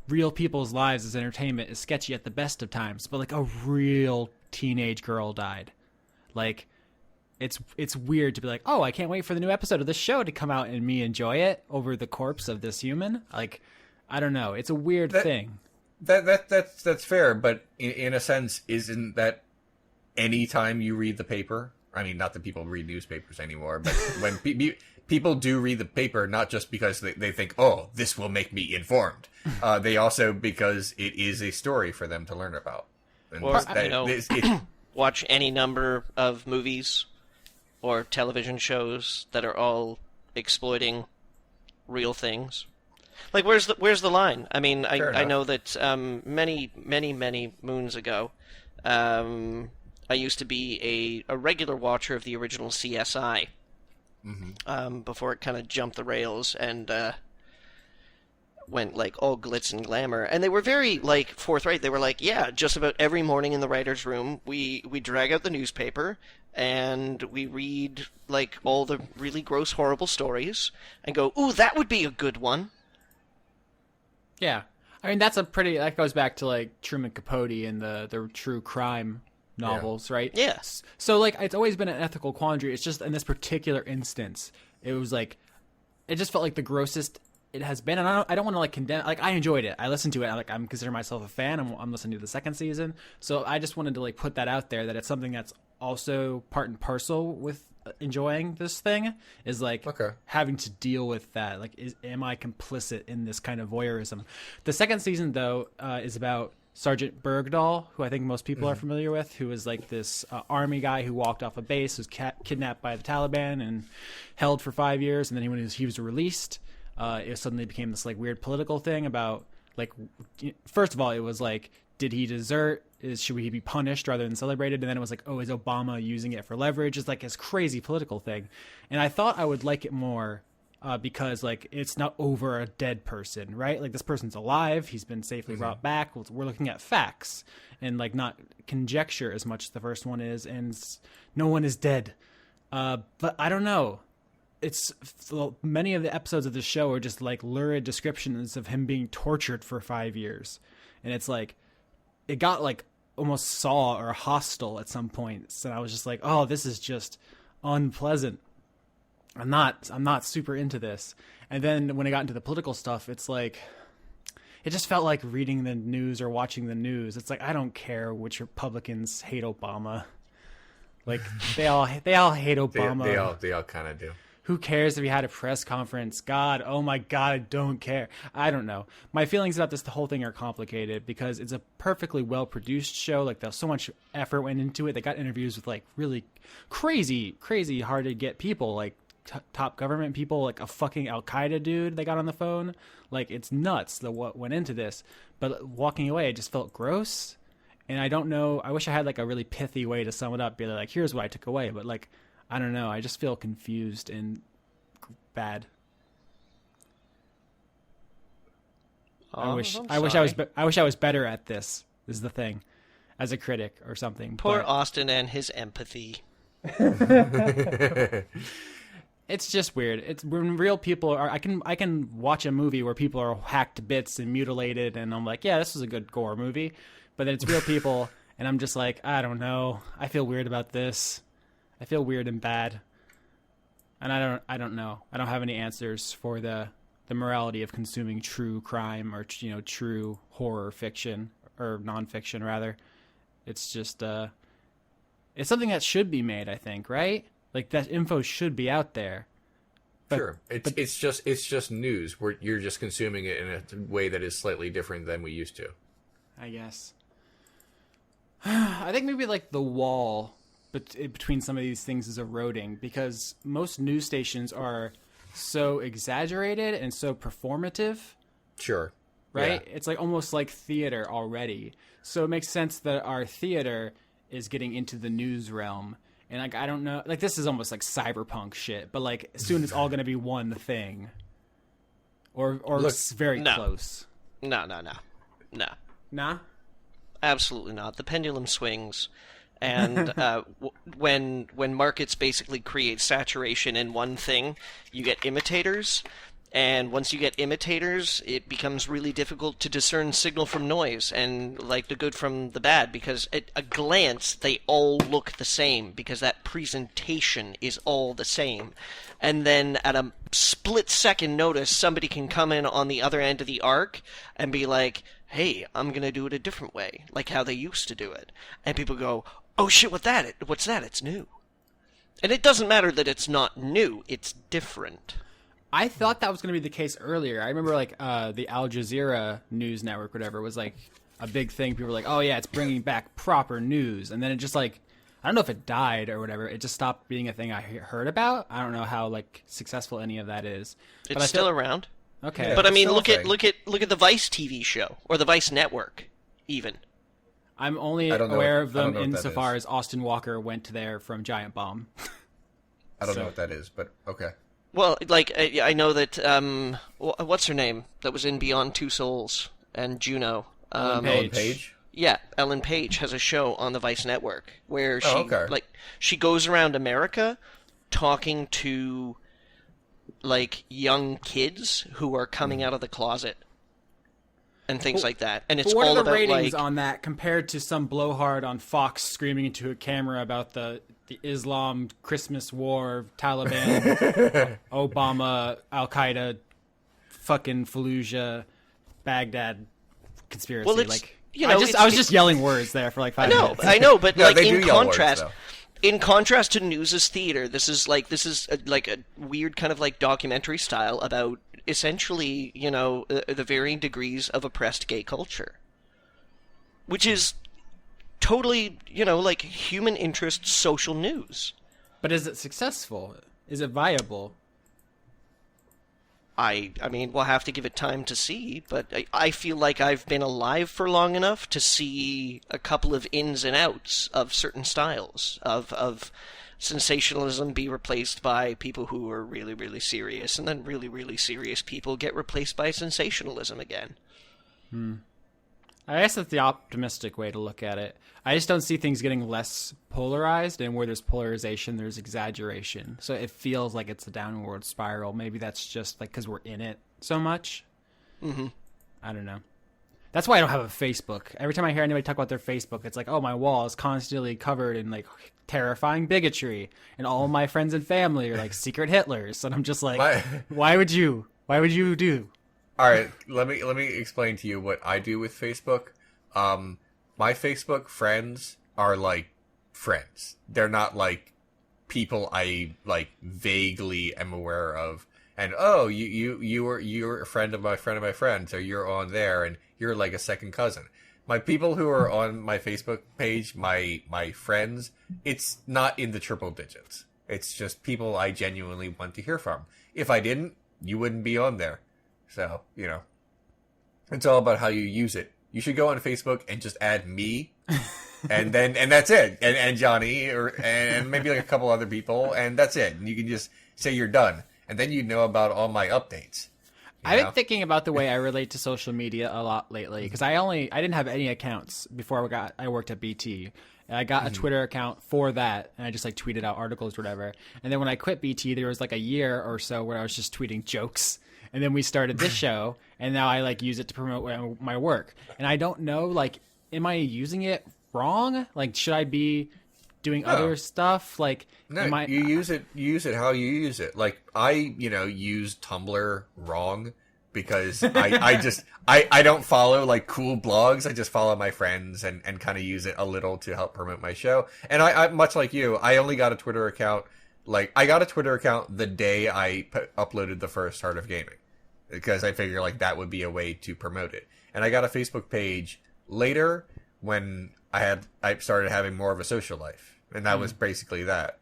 S3: real people's lives as entertainment is sketchy at the best of times. But a real teenage girl died. It's weird to be like, oh, I can't wait for the new episode of this show to come out and me enjoy it over the corpse of this human. I don't know. It's a weird thing.
S1: That's fair, but in a sense, isn't that any time you read the paper? I mean, not that people read newspapers anymore, but when people do read the paper, not just because they think, oh, this will make me informed. They also because it is a story for them to learn about. And
S2: watch any number of movies or television shows that are all exploiting real things. Where's the line? I mean, I know that many moons ago, I used to be a regular watcher of the original CSI. Mm-hmm. Before it kind of jumped the rails and went all glitz and glamour. And they were very forthright. They were yeah, just about every morning in the writer's room we drag out the newspaper and we read all the really gross, horrible stories and go, ooh, that would be a good one.
S3: Yeah. I mean, that goes back to Truman Capote and the true crime novels, right?
S2: Yes.
S3: So it's always been an ethical quandary. It's just in this particular instance, it was it just felt like the grossest it has been, and I don't want to condemn. I enjoyed it. I listened to it. I'm considering myself a fan. I'm listening to the second season, so I just wanted to put that out there that it's something that's also part and parcel with enjoying this thing is having to deal with that. Am I complicit in this kind of voyeurism? The second season though is about Sergeant Bergdahl, who I think most people are familiar with, who was this army guy who walked off a base, was kidnapped by the Taliban and held for 5 years, and then when he was released, it suddenly became this like weird political thing about like, first of all, it was like, did he desert? Should he be punished rather than celebrated? And then it was like, oh, is Obama using it for leverage? It's like this crazy political thing. And I thought I would like it more because like it's not over a dead person, right? Like this person's alive. He's been safely brought back. We're looking at facts and like not conjecture as much as the first one is. And no one is dead. But I don't know. It's many of the episodes of the show are just like lurid descriptions of him being tortured for 5 years. And it's like, it got like almost Saw or Hostile at some points, and I was just like, "Oh, this is just unpleasant. I'm not super into this." And then when it got into the political stuff, it's like, it just felt like reading the news or watching the news. It's like I don't care which Republicans hate Obama. Like they all hate Obama.
S1: They all kind of do.
S3: Who cares if he had a press conference? God, oh my God, I don't care. I don't know. My feelings about the whole thing are complicated because it's a perfectly well-produced show. Like, there's so much effort went into it. They got interviews with, like, really crazy hard-to-get people, like top government people, like a fucking Al-Qaeda dude they got on the phone. Like, it's nuts what went into this. But walking away, it just felt gross. And I don't know. I wish I had like a really pithy way to sum it up. Be like, here's what I took away. But like, I don't know. I just feel confused and bad. I wish I was better at this. Is the thing, as a critic or something.
S2: Poor Austin and his empathy.
S3: It's just weird. It's when real people are. I can watch a movie where people are hacked to bits and mutilated, and I'm like, yeah, this was a good gore movie. But then it's real people, and I'm just like, I don't know. I feel weird about this. I feel weird and bad, and I don't know. I don't have any answers for the morality of consuming true crime or true horror fiction or nonfiction rather. It's just it's something that should be made, I think, right? Like that info should be out there.
S1: Sure, it's just news. You're just consuming it in a way that is slightly different than we used to.
S3: I guess. I think maybe like the wall between some of these things is eroding because most news stations are so exaggerated and so performative.
S1: Sure.
S3: Right?
S1: Yeah.
S3: It's like almost like theater already. So it makes sense that our theater is getting into the news realm. And like I don't know, like this is almost like cyberpunk shit, but like soon it's all going to be one thing. Or looks very close.
S2: No.
S3: Nah?
S2: Absolutely not. The pendulum swings, and when markets basically create saturation in one thing, you get imitators, and once you get imitators, it becomes really difficult to discern signal from noise and like the good from the bad, because at a glance they all look the same because that presentation is all the same. And then at a split second notice, somebody can come in on the other end of the arc and be like, hey, I'm going to do it a different way, like how they used to do it. And people go, oh shit, what's that? It's new. And it doesn't matter that it's not new, it's different.
S3: I thought that was going to be the case earlier. I remember like the Al Jazeera news network, whatever, was like a big thing. People were like, oh yeah, it's bringing back proper news. And then it just like, I don't know if it died or whatever. It just stopped being a thing I heard about. I don't know how like successful any of that is.
S2: It's still around.
S3: Okay.
S2: Yeah, but I mean, look at the Vice TV show or the Vice network even.
S3: I'm only aware of them insofar as Austin Walker went there from Giant Bomb.
S1: I don't know what that is, but okay.
S2: Well, like, I know that, what's her name that was in Beyond Two Souls and Juno?
S3: Ellen
S1: Page?
S2: Yeah, Ellen Page has a show on the Vice Network where she goes around America talking to, like, young kids who are coming out of the closet and things like that. And it's
S3: what
S2: all
S3: are the
S2: about,
S3: ratings
S2: like,
S3: on that compared to some blowhard on Fox screaming into a camera about the Islam, Christmas war, Taliban, Obama, Al-Qaeda, fucking Fallujah, Baghdad conspiracy.
S2: Well, it's,
S3: like,
S2: you know,
S3: I was just yelling words there for like 5 minutes.
S2: I know, but like
S1: in
S2: contrast to news as theater, this is like a weird kind of like documentary style about essentially, you know, the varying degrees of oppressed gay culture, which is totally, you know, like human interest social news.
S3: But is it successful? Is it viable?
S2: I mean, we'll have to give it time to see, but I feel like I've been alive for long enough to see a couple of ins and outs of certain styles of sensationalism be replaced by people who are really, really serious, and then really, really serious people get replaced by sensationalism again.
S3: I guess that's the optimistic way to look at it. I just don't see things getting less polarized, and where there's polarization, there's exaggeration. So it feels like it's a downward spiral. Maybe that's just like because we're in it so much.
S2: Mm-hmm.
S3: I don't know. That's why I don't have a Facebook. Every time I hear anybody talk about their Facebook, it's like, oh, my wall is constantly covered in like terrifying bigotry, and all my friends and family are like secret Hitlers. And I'm just like, why would you do?
S1: All right, let me explain to you what I do with Facebook. My Facebook friends are like friends. They're not like people I like vaguely am aware of. And oh, you're a friend of my friend, so you're on there, and you're like a second cousin. My people who are on my Facebook page, my friends, it's not in the triple digits. It's just people I genuinely want to hear from. If I didn't, you wouldn't be on there. So, you know, it's all about how you use it. you should go on Facebook and just add me, and that's it, and Johnny, and maybe like a couple other people, and that's it. And you can just say you're done, and then you know about all my updates.
S3: I've been thinking about the way I relate to social media a lot lately, because I didn't have any accounts before I worked at BT. I got a Twitter account for that, and I just like tweeted out articles or whatever. And then when I quit BT, there was like a year or so where I was just tweeting jokes. And then we started this show, and now I like use it to promote my work. And I don't know, like, am I using it wrong? Like, should I be doing other stuff? Like,
S1: no, you use it how you use it. Like, I use Tumblr wrong because I don't follow like cool blogs. I just follow my friends and kind of use it a little to help promote my show. And I much like you, I only got a Twitter account. Like, I got a Twitter account the day I uploaded the first Heart of Gaming, because I figure like that would be a way to promote it. And I got a Facebook page later when I started having more of a social life, and that was basically that.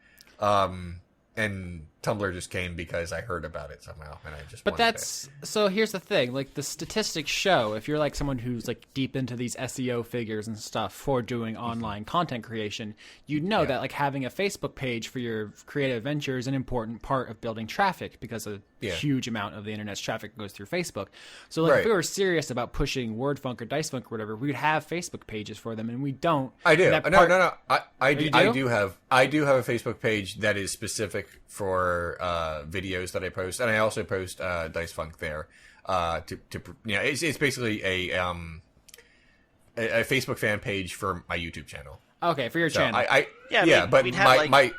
S1: And Tumblr just came because I heard about it somehow, and I just.
S3: But so here's the thing: like, the statistics show, if you're like someone who's like deep into these SEO figures and stuff for doing online content creation, you know that like having a Facebook page for your creative venture is an important part of building traffic, because a huge amount of the internet's traffic goes through Facebook. So like, if we were serious about pushing WordFunk or DiceFunk or whatever, we would have Facebook pages for them, and we don't.
S1: I do. No. I do have a Facebook page that is specific for videos that I post, and I also post DiceFunk there. It's basically a Facebook fan page for my YouTube channel.
S3: Okay, for your channel.
S1: But my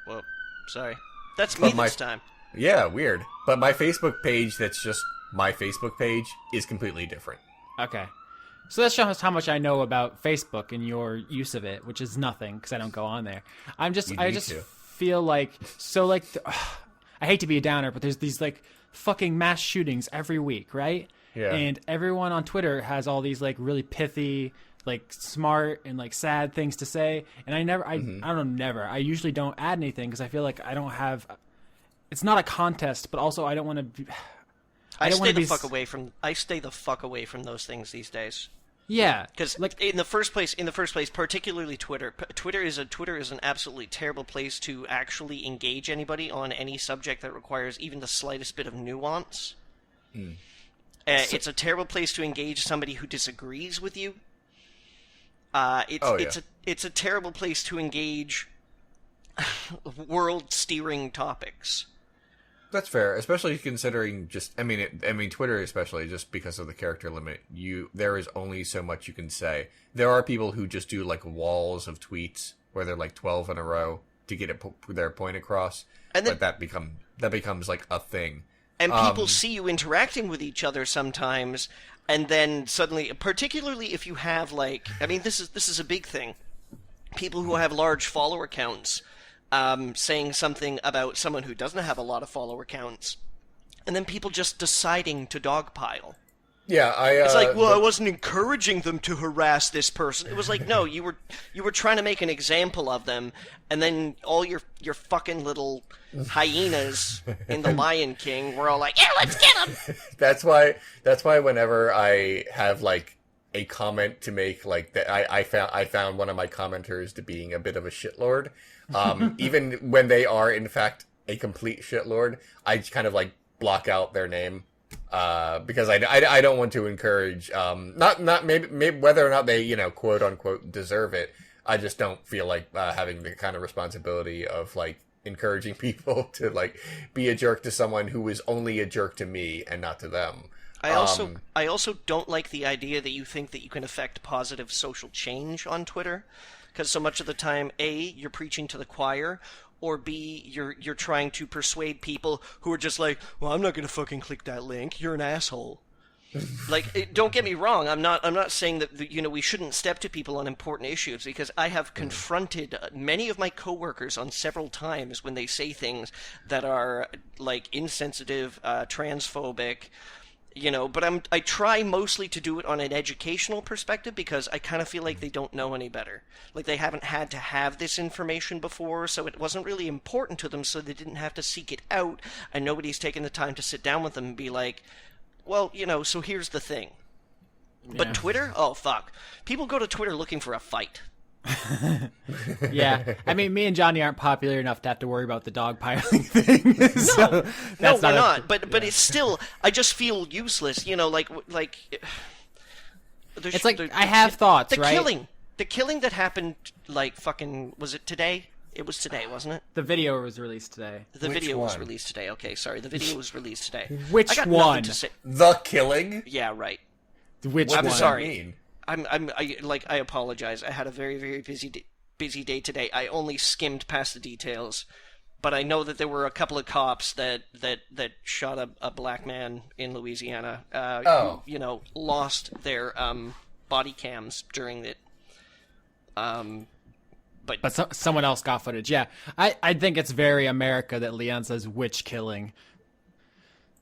S2: Whoa, sorry, that's me this time.
S1: Yeah, weird. But my Facebook page, that's just my Facebook page, is completely different.
S3: Okay. So that shows how much I know about Facebook and your use of it, which is nothing, because I don't go on there. I just feel like, I hate to be a downer, but there's these like fucking mass shootings every week, right? Yeah. And everyone on Twitter has all these like really pithy, like smart and like sad things to say. And I usually don't add anything, because I feel like I don't have, it's not a contest, but also I don't want to be,
S2: I stay the fuck away from those things these days.
S3: Yeah,
S2: because like in the first place, particularly Twitter. Twitter is an absolutely terrible place to actually engage anybody on any subject that requires even the slightest bit of nuance. It's a terrible place to engage somebody who disagrees with you. It's a terrible place to engage world-steering topics.
S1: That's fair, especially considering Twitter, especially just because of the character limit. There is only so much you can say. There are people who just do like walls of tweets where they're like 12 in a row to get their point across, and then, but that becomes like a thing.
S2: And people see you interacting with each other sometimes, and then suddenly, particularly if you have like, this is a big thing. People who have large follower counts. Saying something about someone who doesn't have a lot of follower counts, and then people just deciding to dogpile.
S1: Yeah,
S2: it's like, I wasn't encouraging them to harass this person. It was like, no, you were trying to make an example of them, and then all your fucking little hyenas in the Lion King were all like, yeah, let's get them.
S1: That's why whenever I have like a comment to make, like that, I found one of my commenters to being a bit of a shitlord. Even when they are in fact a complete shitlord, I kind of like block out their name, because I don't want to encourage, not maybe whether or not they, quote unquote deserve it. I just don't feel like having the kind of responsibility of like encouraging people to like be a jerk to someone who is only a jerk to me and not to them.
S2: I also don't like the idea that you think that you can affect positive social change on Twitter. Because so much of the time, A, you're preaching to the choir, or B, you're trying to persuade people who are just like, well, I'm not going to fucking click that link. You're an asshole. Like, don't get me wrong. I'm not saying that we shouldn't step to people on important issues, because I have confronted many of my coworkers on several times when they say things that are like insensitive, transphobic. But I try mostly to do it on an educational perspective, because I kind of feel like they don't know any better. Like, they haven't had to have this information before, so it wasn't really important to them, so they didn't have to seek it out, and nobody's taken the time to sit down with them and be like, well, so here's the thing. But Twitter? Oh, fuck. People go to Twitter looking for a fight.
S3: Yeah, I mean, me and Johnny aren't popular enough to have to worry about the dogpiling thing. So
S2: no, we're not. But it's still, I just feel useless. You know, like.
S3: It's like I have thoughts, right?
S2: The killing that happened, like fucking, was it today? It was today, wasn't it?
S3: The video was released today.
S2: The video was released today. Okay, sorry. The video was released today.
S3: Which one?
S1: The killing?
S2: Yeah, right.
S3: Which one?
S2: I'm sorry.
S1: Mean?
S2: I apologize. I had a very, very busy day today. I only skimmed past the details, but I know that there were a couple of cops that shot a black man in Louisiana. Who, lost their body cams during it.
S3: But someone else got footage. Yeah, I think it's very America that Leon says which killing.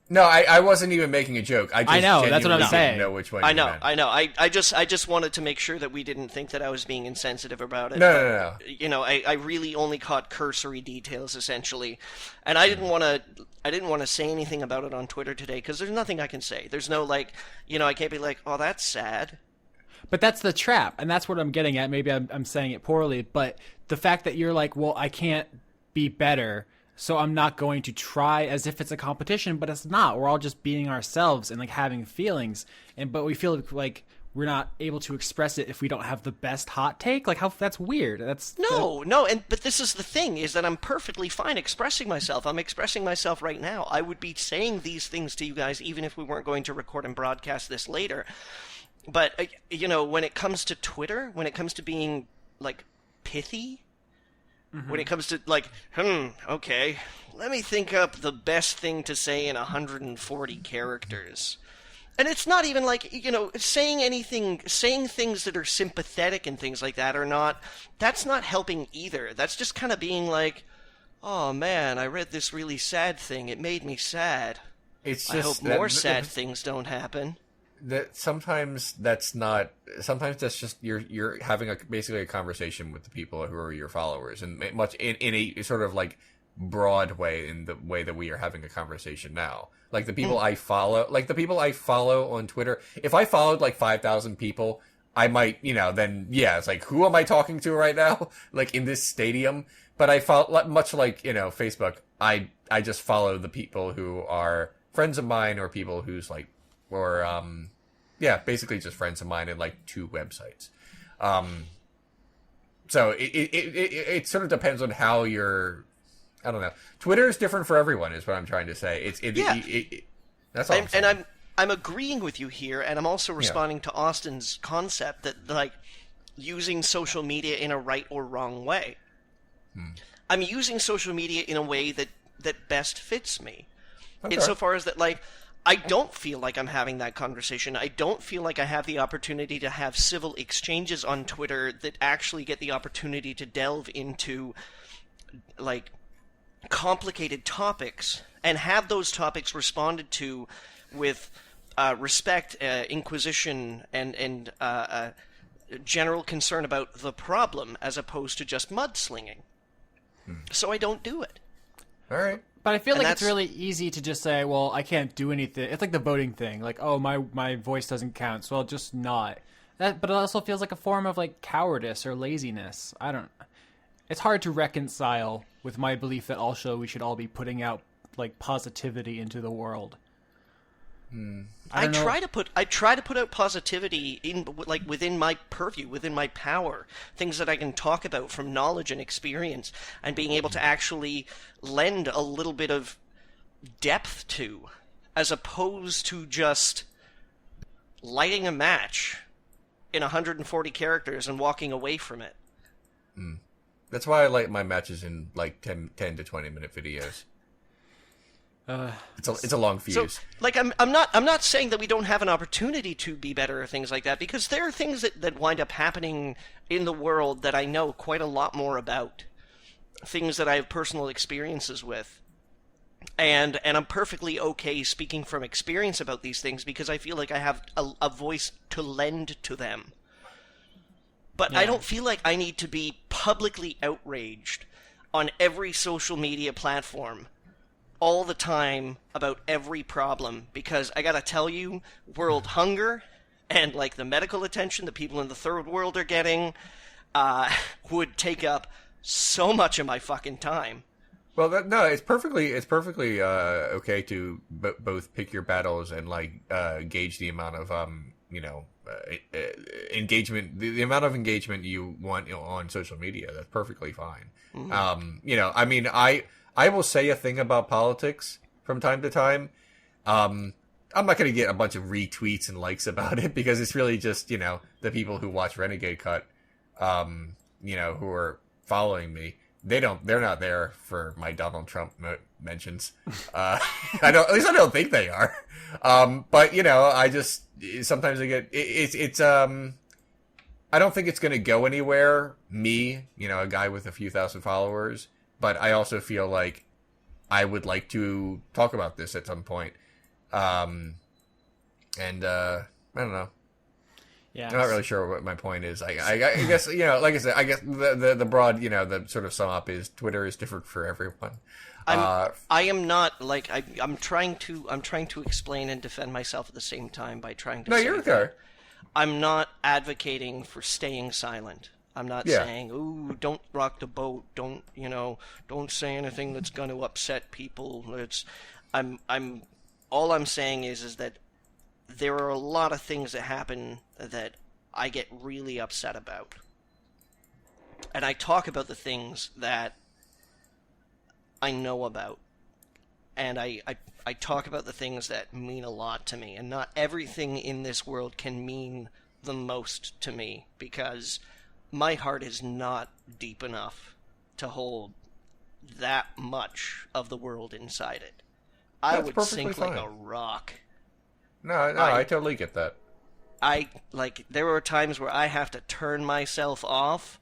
S1: No, I wasn't even making a joke. I
S3: know, that's what I'm saying.
S1: Know which one
S2: I know. I just wanted to make sure that we didn't think that I was being insensitive about it.
S1: No.
S2: You know, I really only caught cursory details essentially, and I didn't want to say anything about it on Twitter today because there's nothing I can say. There's no I can't be like, oh, that's sad.
S3: But that's the trap, and that's what I'm getting at. Maybe I'm saying it poorly, but the fact that you're like, well, I can't be better, so I'm not going to try as if it's a competition, but it's not. We're all just being ourselves and like having feelings, but we feel like we're not able to express it if we don't have the best hot take. Like that's weird.
S2: But this is the thing, is that I'm perfectly fine expressing myself. I'm expressing myself right now. I would be saying these things to you guys even if we weren't going to record and broadcast this later. But, when it comes to Twitter, when it comes to being, like, pithy, when it comes to, like, okay, let me think up the best thing to say in 140 characters. And it's not even like, saying things that are sympathetic and things like that that's not helping either. That's just kind of being like, oh, man, I read this really sad thing. It made me sad. I hope more sad things don't happen.
S1: Sometimes that's just you're having basically a conversation with the people who are your followers, and much in a sort of like broad way, in the way that we are having a conversation now. Like the people I follow, on Twitter. If I followed like 5,000 people, I might, it's like, who am I talking to right now? Like in this stadium. But I follow, much like Facebook. I just follow the people who are friends of mine, or people who's like. Or, basically just friends of mine in like 2 websites. So it sort of depends on how you're. I don't know. Twitter is different for everyone, is what I'm trying to say. That's all.
S2: And I'm agreeing with you here, and I'm also responding to Austin's concept that like using social media in a right or wrong way. I'm using social media in a way that best fits me, insofar as that like. I don't feel like I'm having that conversation. I don't feel like I have the opportunity to have civil exchanges on Twitter that actually get the opportunity to delve into, like, complicated topics and have those topics responded to with respect, inquisition, and general concern about the problem, as opposed to just mudslinging. So I don't do it.
S1: All right.
S3: But I feel like it's really easy to just say, well, I can't do anything. It's like the voting thing. Like, oh, my voice doesn't count, so I'll just not. But it also feels like a form of, like, cowardice or laziness. It's hard to reconcile with my belief that also we should all be putting out, like, positivity into the world. I try
S2: to put out positivity in, like, within my purview, within my power, things that I can talk about from knowledge and experience, and being able to actually lend a little bit of depth to, as opposed to just lighting a match in 140 characters and walking away from it.
S1: That's why I light my matches in like 10 to 20 minute videos. It's a long fuse.
S2: So, like, I'm not saying that we don't have an opportunity to be better or things like that, because there are things that wind up happening in the world that I know quite a lot more about, things that I have personal experiences with, and I'm perfectly okay speaking from experience about these things because I feel like I have a voice to lend to them. But I don't feel like I need to be publicly outraged on every social media platform all the time about every problem, because I gotta tell you, world hunger and like the medical attention that people in the third world are getting would take up so much of my fucking time.
S1: Well, it's perfectly okay to both pick your battles and like gauge the amount of engagement, the amount of engagement you want on social media. That's perfectly fine. Mm-hmm. I mean, I will say a thing about politics from time to time. I'm not going to get a bunch of retweets and likes about it because it's really just, the people who watch Renegade Cut, who are following me. They're not there for my Donald Trump mentions. At least I don't think they are. But I just, sometimes I get, it's I don't think it's going to go anywhere. Me, a guy with a few thousand followers, but I also feel like I would like to talk about this at some point. I don't know. Yeah, I'm not really sure what my point is. I guess like I said, I guess the broad the sort of sum up is Twitter is different for everyone.
S2: I am not like I'm trying to explain and defend myself at the same time by trying to.
S1: No, you're okay.
S2: I'm not advocating for staying silent. I'm not saying, "Ooh, don't rock the boat. Don't say anything that's going to upset people." All I'm saying is that there are a lot of things that happen that I get really upset about. And I talk about the things that I know about. And I talk about the things that mean a lot to me. And not everything in this world can mean the most to me, because my heart is not deep enough to hold that much of the world inside it. I would sink like a rock.
S1: No, I totally get that.
S2: There are times where I have to turn myself off,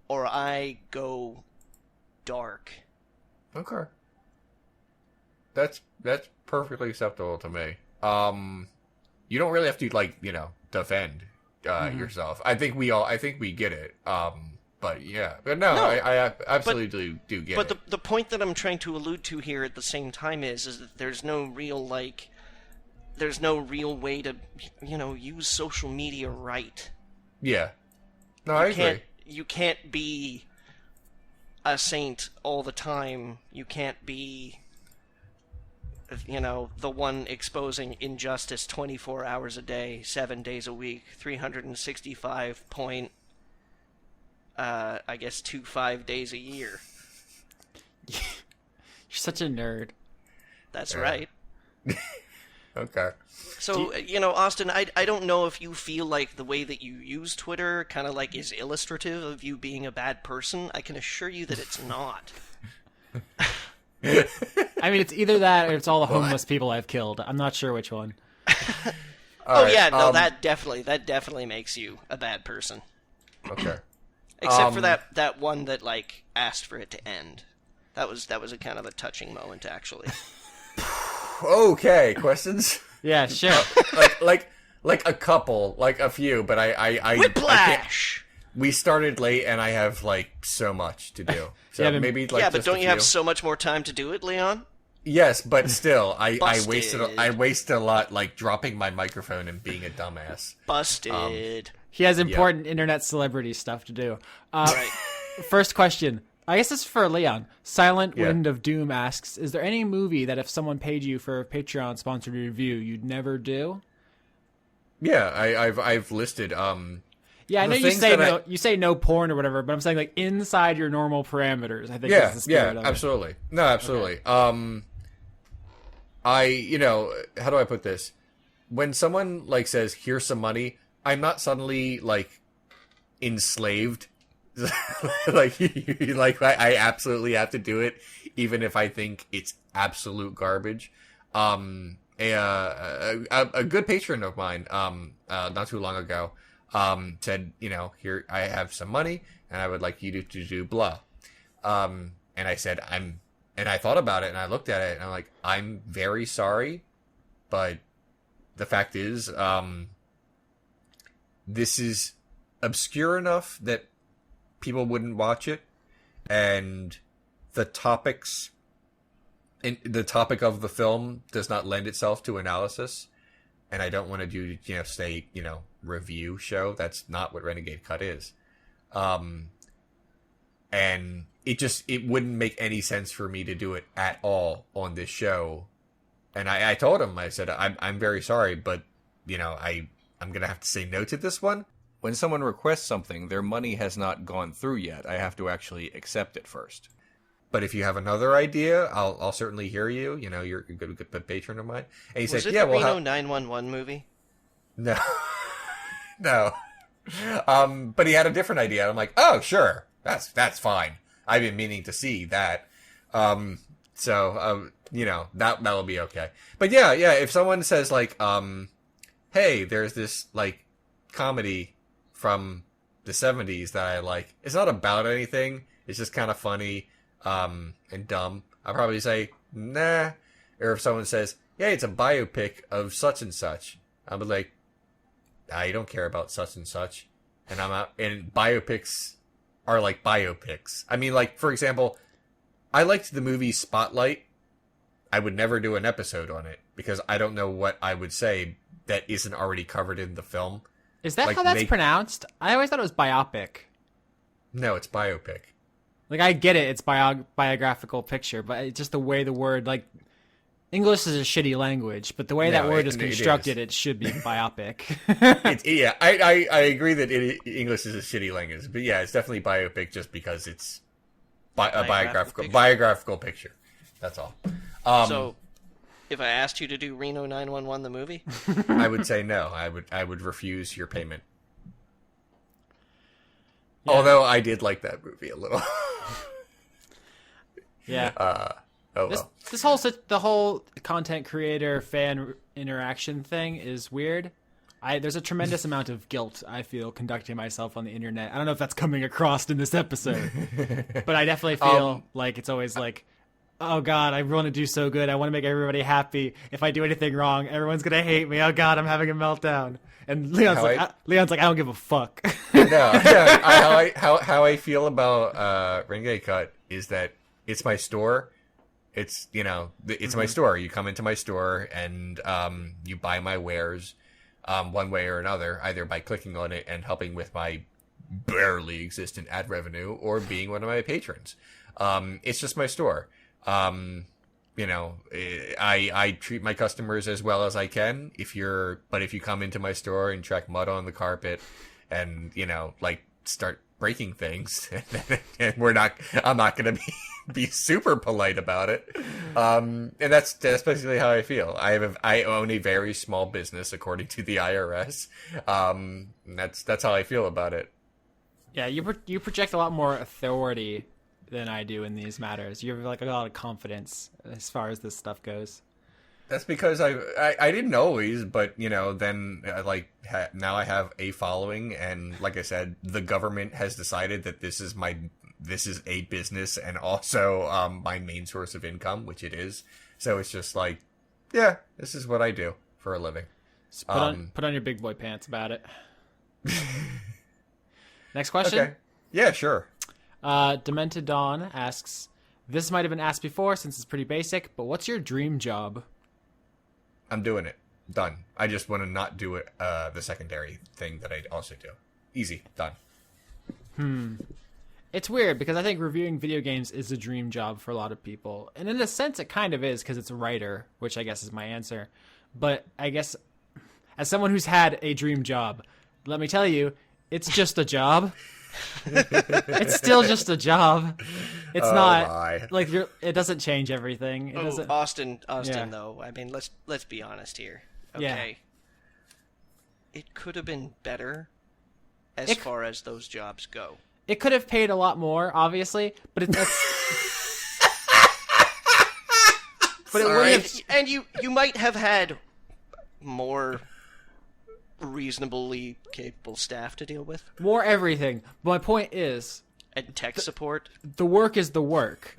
S2: or I go dark.
S1: Okay. That's perfectly acceptable to me. You don't really have to defend yourself. I think we get it. But I absolutely do get it.
S2: But the point that I'm trying to allude to here at the same time is that there's no real way to, use social media right.
S1: Yeah. No, I agree.
S2: You can't be a saint all the time. You can't be, the one exposing injustice 24 hours a day, 7 days a week, 365 25 days a year.
S3: You're such a nerd.
S2: That's right.
S1: Okay.
S2: So, Austin, I don't know if you feel like the way that you use Twitter kind of is illustrative of you being a bad person. I can assure you that it's not.
S3: I mean, it's either that or it's all the homeless people I've killed. I'm not sure which one.
S2: That definitely makes you a bad person.
S1: Okay.
S2: Except for that one that asked for it to end. That was a kind of a touching moment, actually.
S1: Okay, questions?
S3: Yeah, sure.
S1: like a couple, a few, but I
S2: Whiplash.
S1: We started late, and I have so much to do. So maybe
S2: but don't you have so much more time to do it, Leon?
S1: Yes, but still, I wasted a lot dropping my microphone and being a dumbass.
S2: Busted.
S3: He has important internet celebrity stuff to do.
S2: Right.
S3: First question. I guess this is for Leon. Silent Wind of Doom asks, is there any movie that if someone paid you for a Patreon sponsored review, you'd never do?
S1: Yeah, I've listed.
S3: Yeah, I know you say no porn or whatever, but I'm saying inside your normal parameters. I think is the spirit of
S1: absolutely.
S3: It.
S1: No, absolutely. Okay. How do I put this? When someone says, "Here's some money," I'm not suddenly enslaved. I absolutely have to do it, even if I think it's absolute garbage. A good patron of mine, not too long ago, said, here I have some money, and I would like you to do blah. And I said, and I thought about it, and I looked at it, and I'm like, I'm very sorry, but the fact is, this is obscure enough that people wouldn't watch it, and the topic of the film does not lend itself to analysis. and I don't want to do, say, review show. That's not what Renegade Cut is. And it wouldn't make any sense for me to do it at all on this show. And I told him, I said, I'm very sorry, but, I'm going to have to say no to this one. When someone requests something, their money has not gone through yet. I have to actually accept it first. But if you have another idea, I'll certainly hear you. You're a good patron of mine. And he said,
S2: "Yeah, well, Reno 911 movie?"
S1: No, no. But he had a different idea. I'm like, oh, sure, that's fine. I've been meaning to see that. So that'll be okay. But yeah. If someone says like, hey, there's this like comedy from the 70s that I like. It's not about anything. It's just kind of funny. And dumb, I'll probably say, nah. Or if someone says, yeah, it's a biopic of such and such, I'll be like, I don't care about such and such. And I'm out. And biopics are like biopics. I mean, like, for example, I liked the movie Spotlight. I would never do an episode on it because I don't know what I would say that isn't already covered in the film.
S3: Is that
S1: like,
S3: how that's pronounced? I always thought it was biopic.
S1: No, it's biopic.
S3: Like, I get it, it's biographical picture, but it's just the way the word, like, English is a shitty language, but the way that word is constructed, it should be biopic.
S1: I agree that English is a shitty language, but yeah, it's definitely biopic just because it's a biographical picture. That's all.
S2: So, if I asked you to do Reno 911 the movie,
S1: I would say no. I would refuse your payment. Yeah. Although I did like that movie a little.
S3: Yeah. The whole content creator fan interaction thing is weird. There's a tremendous amount of guilt I feel conducting myself on the internet. I don't know if that's coming across in this episode, but I definitely feel like it's always like, oh God, I want to do so good. I want to make everybody happy. If I do anything wrong, everyone's gonna hate me. Oh God, I'm having a meltdown. And Leon's like, I don't give a fuck.
S1: How I feel about Renegade Cut is that it's my store. It's it's my store. You come into my store and you buy my wares one way or another, either by clicking on it and helping with my barely existent ad revenue or being one of my patrons. It's just my store. I treat my customers as well as I can. If you come into my store and track mud on the carpet and, start breaking things, and I'm not going to be super polite about it. And that's basically how I feel. I own a very small business according to the IRS. That's how I feel about it.
S3: Yeah, you project a lot more authority than I do in these matters. You have like a lot of confidence as far as this stuff goes.
S1: That's because I didn't always, but then now I have a following, and like I said, the government has decided that this is a business and also my main source of income, which it is. So it's just like, yeah, this is what I do for a living.
S3: So put on your big boy pants about it. Next question.
S1: Okay. Yeah, sure.
S3: Demented Dawn asks, this might have been asked before since it's pretty basic, but what's your dream job?
S1: I'm doing it. Done. I just want to not do it, the secondary thing that I also do. Easy. Done.
S3: It's weird because I think reviewing video games is a dream job for a lot of people. And in a sense, it kind of is because it's a writer, which I guess is my answer. But I guess as someone who's had a dream job, let me tell you, it's just a job. It's still just a job. It's not like it doesn't change everything. It doesn't.
S2: Austin, though. I mean, let's be honest here. Okay. Yeah. It could have been better as far as those jobs go.
S3: It could have paid a lot more, obviously, but but it would have.
S2: And you might have had more reasonably capable staff to deal with.
S3: More everything. But my point is,
S2: and tech support.
S3: The work is the work,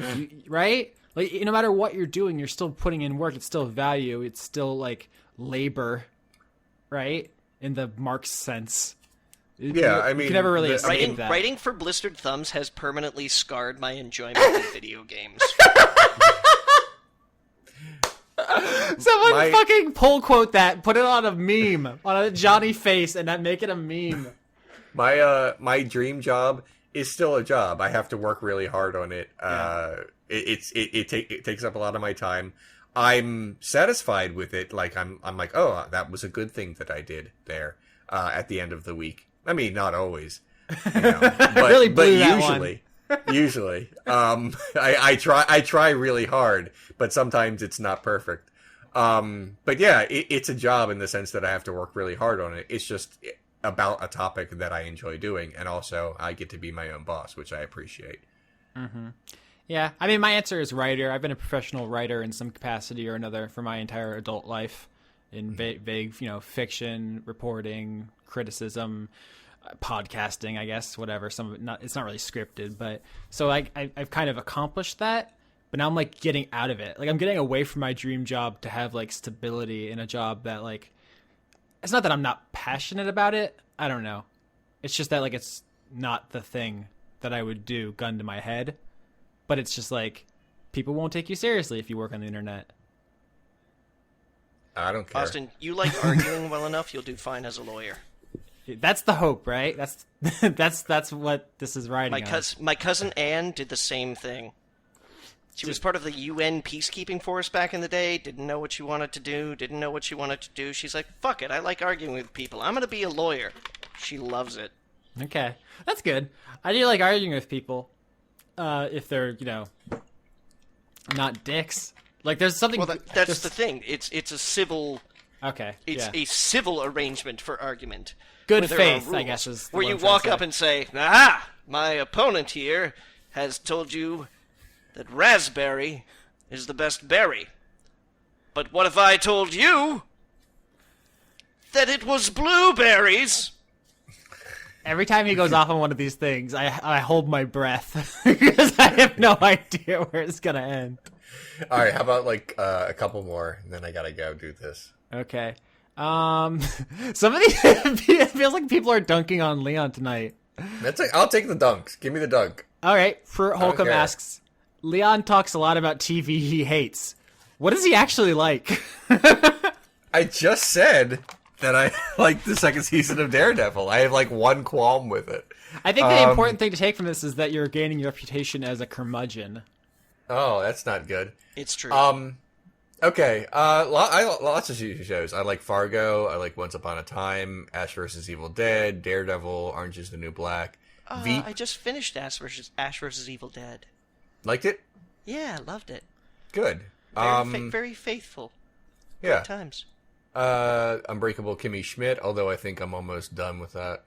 S3: right? Like, no matter what you're doing, you're still putting in work. It's still value. It's still like labor, right? In the Marx sense.
S1: Yeah, I mean,
S3: you can never really escape that.
S2: Writing for blistered thumbs has permanently scarred my enjoyment of video games.
S3: Someone fucking pull quote that, put it on a meme, on a Johnny face, and make it a meme.
S1: My dream job is still a job. I have to work really hard on it. It takes up a lot of my time. I'm satisfied with it. Like I'm like, oh, that was a good thing that I did there at the end of the week. I mean, not always, but,
S3: really blew
S1: but
S3: that
S1: usually, I try really hard, but sometimes it's not perfect. But yeah, it's a job in the sense that I have to work really hard on it. It's just about a topic that I enjoy doing, and also I get to be my own boss, which I appreciate.
S3: Mm-hmm. Yeah, I mean, my answer is writer. I've been a professional writer in some capacity or another for my entire adult life, in vague, fiction, reporting, criticism, podcasting, I guess, whatever. Some of it, it's not really scripted, but so I've kind of accomplished that. But now I'm like getting out of it. Like I'm getting away from my dream job to have like stability in a job that like. It's not that I'm not passionate about it. I don't know. It's just that like it's not the thing that I would do, gun to my head. But it's just like people won't take you seriously if you work on the internet.
S1: I don't care.
S2: Austin, you like arguing well enough, you'll do fine as a lawyer.
S3: That's the hope, right? That's what this is riding on.
S2: My cousin Anne did the same thing. She was part of the UN peacekeeping force back in the day, didn't know what she wanted to do. She's like, fuck it, I like arguing with people. I'm going to be a lawyer. She loves it.
S3: Okay. That's good. I do like arguing with people if they're, not dicks. Like, there's something...
S2: Well, that's the thing. It's a civil...
S3: Okay,
S2: It's a civil arrangement for argument.
S3: Good faith, I guess, is
S2: where you walk up and say, aha, my opponent here has told you that raspberry is the best berry. But what if I told you that it was blueberries?
S3: Every time he goes off on one of these things, I hold my breath because I have no idea where it's going to end.
S1: All right, how about like a couple more, and then I got to go do this.
S3: Okay. Some of these, it feels like people are dunking on Leon tonight.
S1: I'll take the dunks. Give me the dunk.
S3: All right. Holcomb asks, Leon talks a lot about TV he hates. What does he actually like?
S1: I just said that I like the second season of Daredevil. I have like one qualm with it.
S3: I think the important thing to take from this is that you're gaining your reputation as a curmudgeon.
S1: Oh, that's not good.
S2: It's true.
S1: Okay. Lots of TV shows. I like Fargo. I like Once Upon a Time, Ash vs. Evil Dead, Daredevil, Orange is the New Black.
S2: I just finished Ash vs. Evil Dead.
S1: Liked it?
S2: Yeah, loved it.
S1: Good.
S2: Very faithful.
S1: Yeah.
S2: Good times.
S1: Unbreakable Kimmy Schmidt, although I think I'm almost done with that.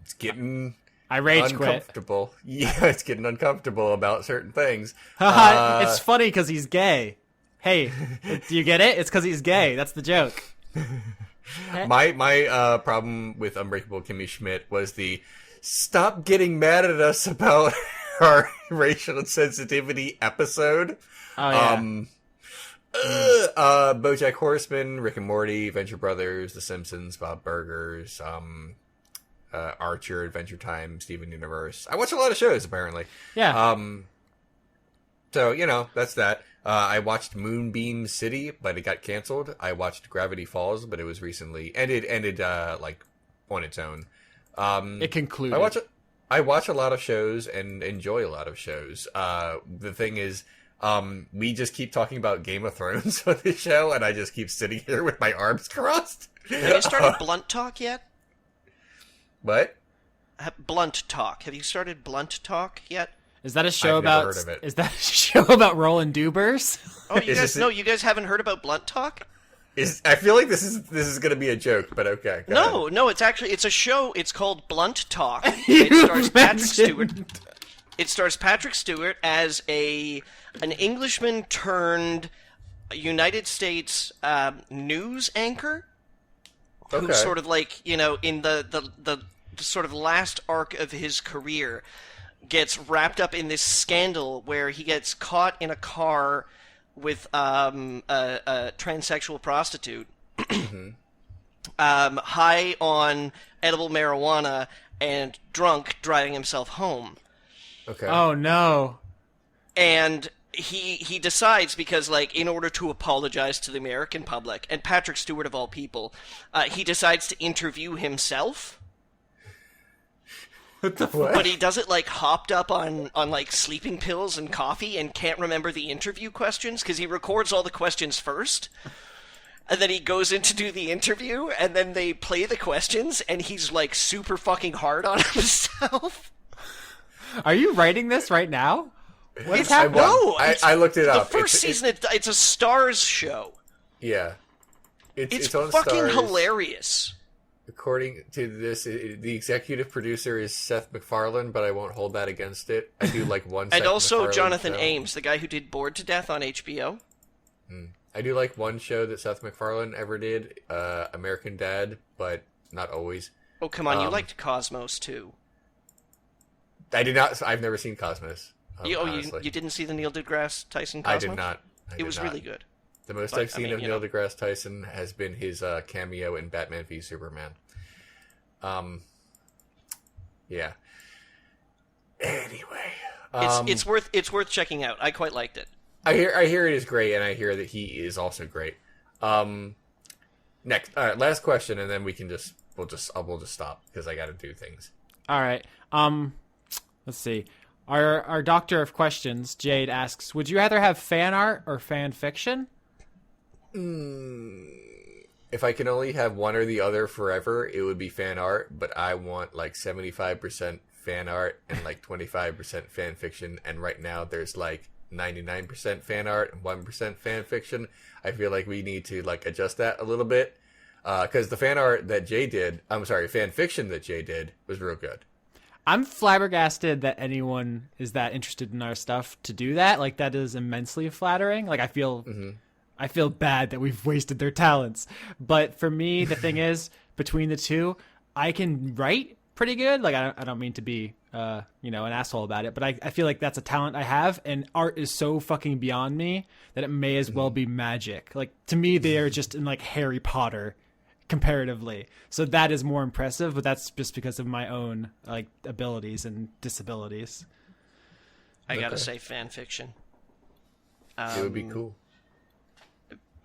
S1: It's getting
S3: I rage
S1: uncomfortable. Quit. Yeah, it's getting uncomfortable about certain things.
S3: It's funny because he's gay. Hey, do you get it? It's because he's gay. That's the joke.
S1: My problem with Unbreakable Kimmy Schmidt was the stop getting mad at us about our racial insensitivity episode.
S3: Oh, yeah.
S1: BoJack Horseman, Rick and Morty, Venture Brothers, The Simpsons, Bob Burgers, Archer, Adventure Time, Steven Universe. I watch a lot of shows, apparently.
S3: Yeah.
S1: So, that's that. I watched Moonbeam City, but it got canceled. I watched Gravity Falls, but it was recently ended like on its own.
S3: It concluded.
S1: I watch a lot of shows and enjoy a lot of shows. The thing is, we just keep talking about Game of Thrones on this show, and I just keep sitting here with my arms crossed.
S2: Have you started Blunt Talk yet?
S1: What?
S2: Blunt Talk. Have you started Blunt Talk yet?
S3: Is that a show
S1: I've
S3: about?
S1: Never heard of it.
S3: Is that a show about rolling dubers?
S2: Oh, you guys haven't heard about Blunt Talk?
S1: I feel like this is going to be a joke, but okay.
S2: No, it's a show. It's called Blunt Talk. It stars Patrick Stewart. It stars Patrick Stewart as an Englishman turned United States news anchor, who's sort of like in the sort of last arc of his career, gets wrapped up in this scandal where he gets caught in a car with a transsexual prostitute, high on edible marijuana and drunk, driving himself home.
S1: Okay.
S3: Oh no!
S2: And he decides, because, like, in order to apologize to the American public, and Patrick Stewart of all people, he decides to interview himself.
S4: What the fuck?
S2: But he does it, like, hopped up on like, sleeping pills and coffee and can't remember the interview questions because he records all the questions first. And then he goes in to do the interview, and then they play the questions, and he's, like, super fucking hard on himself.
S3: Are you writing this right now? What is
S4: I
S3: happening?
S2: No!
S4: I looked it up.
S2: The first season, it's a Starz show.
S4: Yeah.
S2: It's
S4: on
S2: fucking
S4: Starz.
S2: hilarious.
S4: According to this, the executive producer is Seth MacFarlane, but I won't hold that against it. I do like one.
S2: And
S4: Seth
S2: also
S4: MacFarlane
S2: Jonathan
S4: show.
S2: Ames, the guy who did Bored to Death on HBO.
S4: I do like one show that Seth MacFarlane ever did, American Dad, but not always.
S2: Oh, come on, you liked Cosmos, too.
S4: I did not. I've never seen Cosmos. Honestly.
S2: You didn't see the Neil deGrasse Tyson
S4: I
S2: Cosmos?
S4: did not.
S2: It was really good.
S4: The most I've seen of Neil deGrasse Tyson has been his cameo in Batman v Superman. Yeah. Anyway,
S2: it's worth checking out. I quite liked it.
S4: I hear it is great, and I hear that he is also great. Next, all right, last question, and then we'll just stop because I got to do things.
S3: All right. Let's see. Our doctor of questions, Jade, asks, would you rather have fan art or fan fiction?
S4: If I can only have one or the other forever, it would be fan art, but I want like 75% fan art and like 25% fan fiction, and right now there's like 99% fan art and 1% fan fiction. I feel like we need to like adjust that a little bit, because the fan fiction that Jay did was real good.
S3: I'm flabbergasted that anyone is that interested in our stuff to do that. Like, that is immensely flattering. Like, I feel bad that we've wasted their talents. But for me, the thing is, between the two, I can write pretty good. Like, I don't mean to be, an asshole about it, but I feel like that's a talent I have, and art is so fucking beyond me that it may as well be magic. Like, to me, they are just in, like, Harry Potter comparatively. So that is more impressive, but that's just because of my own, like, abilities and disabilities.
S2: I gotta say fan fiction.
S4: It would be cool.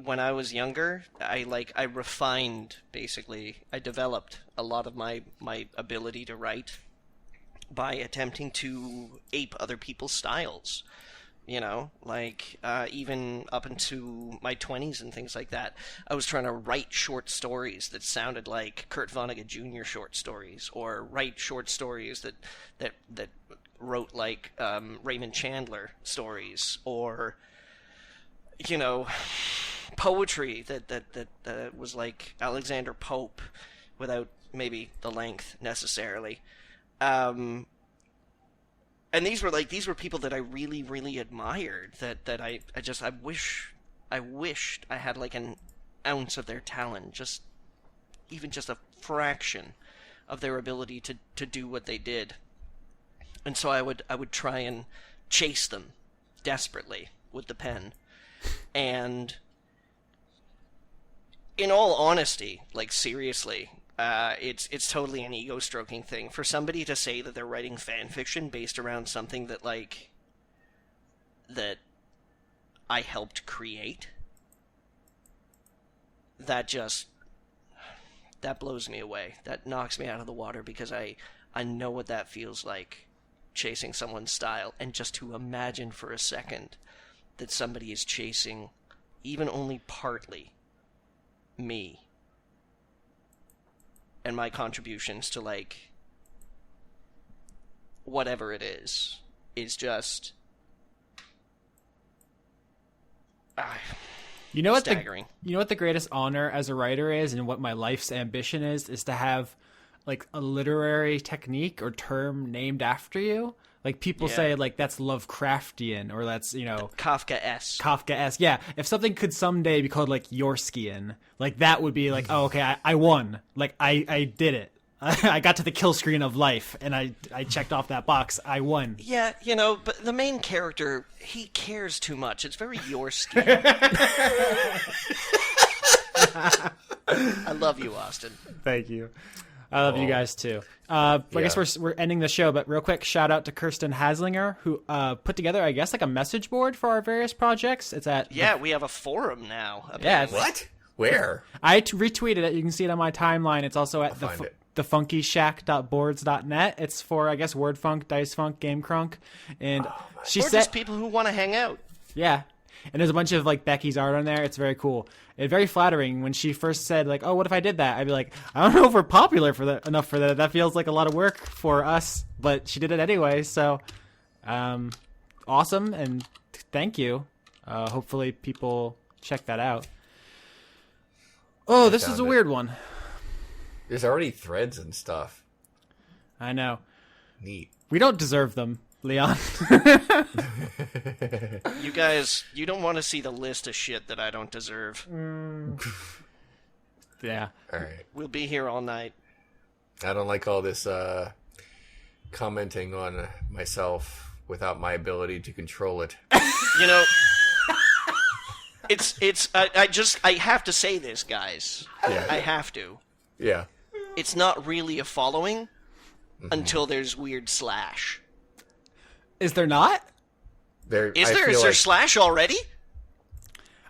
S2: When I was younger, I refined, basically. I developed a lot of my ability to write by attempting to ape other people's styles. Even up into my 20s and things like that, I was trying to write short stories that sounded like Kurt Vonnegut Jr. short stories, or write short stories that wrote like Raymond Chandler stories, or poetry that was like Alexander Pope, without maybe the length necessarily. And these were people that I really, really admired. That I wished I had like an ounce of their talent, even just a fraction of their ability to do what they did. And so I would try and chase them desperately with the pen. And in all honesty, like seriously, it's totally an ego-stroking thing for somebody to say that they're writing fan fiction based around something that I helped create. That blows me away. That knocks me out of the water, because I know what that feels like, chasing someone's style, and just to imagine for a second that somebody is chasing even only partly me and my contributions to, like, whatever it is just staggering.
S3: You know what the greatest honor as a writer is, and what my life's ambition is to have like a literary technique or term named after you. Like, people say, like, that's Lovecraftian, or that's,
S2: Kafka-esque.
S3: Yeah. If something could someday be called, like, Yorskian, like, that would be like, oh, okay, I won. Like, I did it. I got to the kill screen of life, and I checked off that box. I won.
S2: Yeah, but the main character, he cares too much. It's very Yorskian. I love you, Austin.
S3: Thank you. I love you guys too. I guess
S4: Yeah.
S3: we're ending the show, but real quick, shout out to Kirsten Haslinger who put together, I guess, like a message board for our various projects. It's at
S2: we have a forum now.
S3: Yeah,
S2: apparently.
S4: What? Where?
S3: I retweeted it. You can see it on my timeline. It's also at
S4: find it.
S3: thefunkyshack.boards.net. It's for, I guess, Wordfunk, Dicefunk, GameCrunk, and she
S2: Or
S3: said,
S2: just people who want to hang out.
S3: yeah. And there's a bunch of like Becky's art on there. It's very cool. It's very flattering. When she first said like, "Oh, what if I did that?" I'd be like, "I don't know if we're popular for that enough for that. That feels like a lot of work for us." But she did it anyway. So, awesome and thank you. Hopefully people check that out. Oh, this is
S4: found
S3: a
S4: it.
S3: weird one.
S4: There's already threads and stuff.
S3: I know.
S4: Neat.
S3: We don't deserve them, Leon.
S2: You guys, you don't want to see the list of shit that I don't deserve.
S3: Yeah.
S4: All right.
S2: We'll be here all night.
S4: I don't like all this commenting on myself without my ability to control it.
S2: You know, I have to say this, guys.
S4: Yeah.
S2: I have to.
S4: Yeah.
S2: It's not really a following until there's weird slash.
S3: Is there not?
S2: Is there slash already?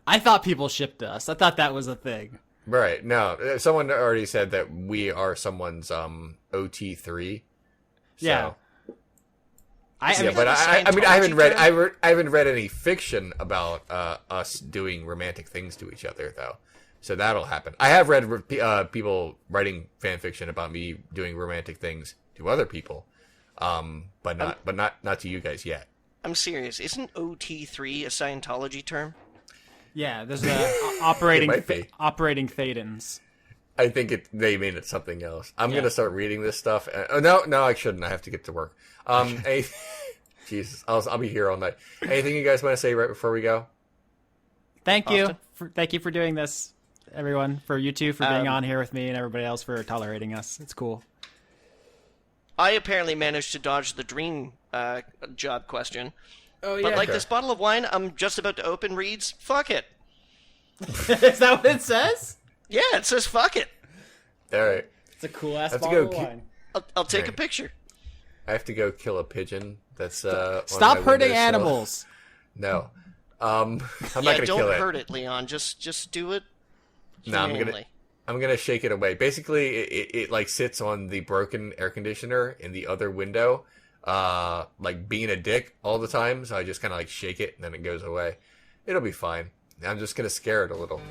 S3: I thought people shipped us. I thought that was a thing.
S4: Right. No, someone already said that we are someone's OT3. So.
S3: Yeah.
S4: I
S2: Isn't
S4: mean,
S2: that
S4: but
S2: a
S4: I mean, I haven't read.
S2: Scientology
S4: I haven't read any fiction about us doing romantic things to each other, though. So that'll happen. I have read people writing fan fiction about me doing romantic things to other people, but not to you guys yet.
S2: I'm serious. Isn't OT3 a Scientology term?
S3: Yeah, there's operating
S4: It might be.
S3: operating Thetans.
S4: I think they mean it's something else. I'm gonna start reading this stuff. No, I shouldn't. I have to get to work. Jesus, I'll be here all night. Anything you guys want to say right before we go?
S3: Thank you.
S2: Austin?
S3: Thank you for doing this, everyone. For you two for being on here with me and everybody else for tolerating us. It's cool.
S2: I apparently managed to dodge the dream job question.
S3: Oh
S2: But like
S4: Okay.
S2: this bottle of wine I'm just about to open reads, fuck it.
S3: Is that what it says?
S2: Yeah, it says fuck it.
S4: All right.
S3: It's a cool ass
S4: Have to
S3: bottle
S4: go
S3: of
S4: ki-
S3: wine.
S2: I'll take a
S4: Right.
S2: picture.
S4: I have to go kill a pigeon. That's on
S3: Stop
S4: my
S3: hurting
S4: windowsill.
S3: animals.
S4: No, I'm not
S2: Yeah,
S4: gonna
S2: don't
S4: kill it.
S2: hurt it, Leon. Just do it.
S4: No,
S2: humanely.
S4: I'm gonna shake it away. Basically, it like sits on the broken air conditioner in the other window, like being a dick all the time. So I just kind of like shake it and then it goes away. It'll be fine. I'm just gonna scare it a little.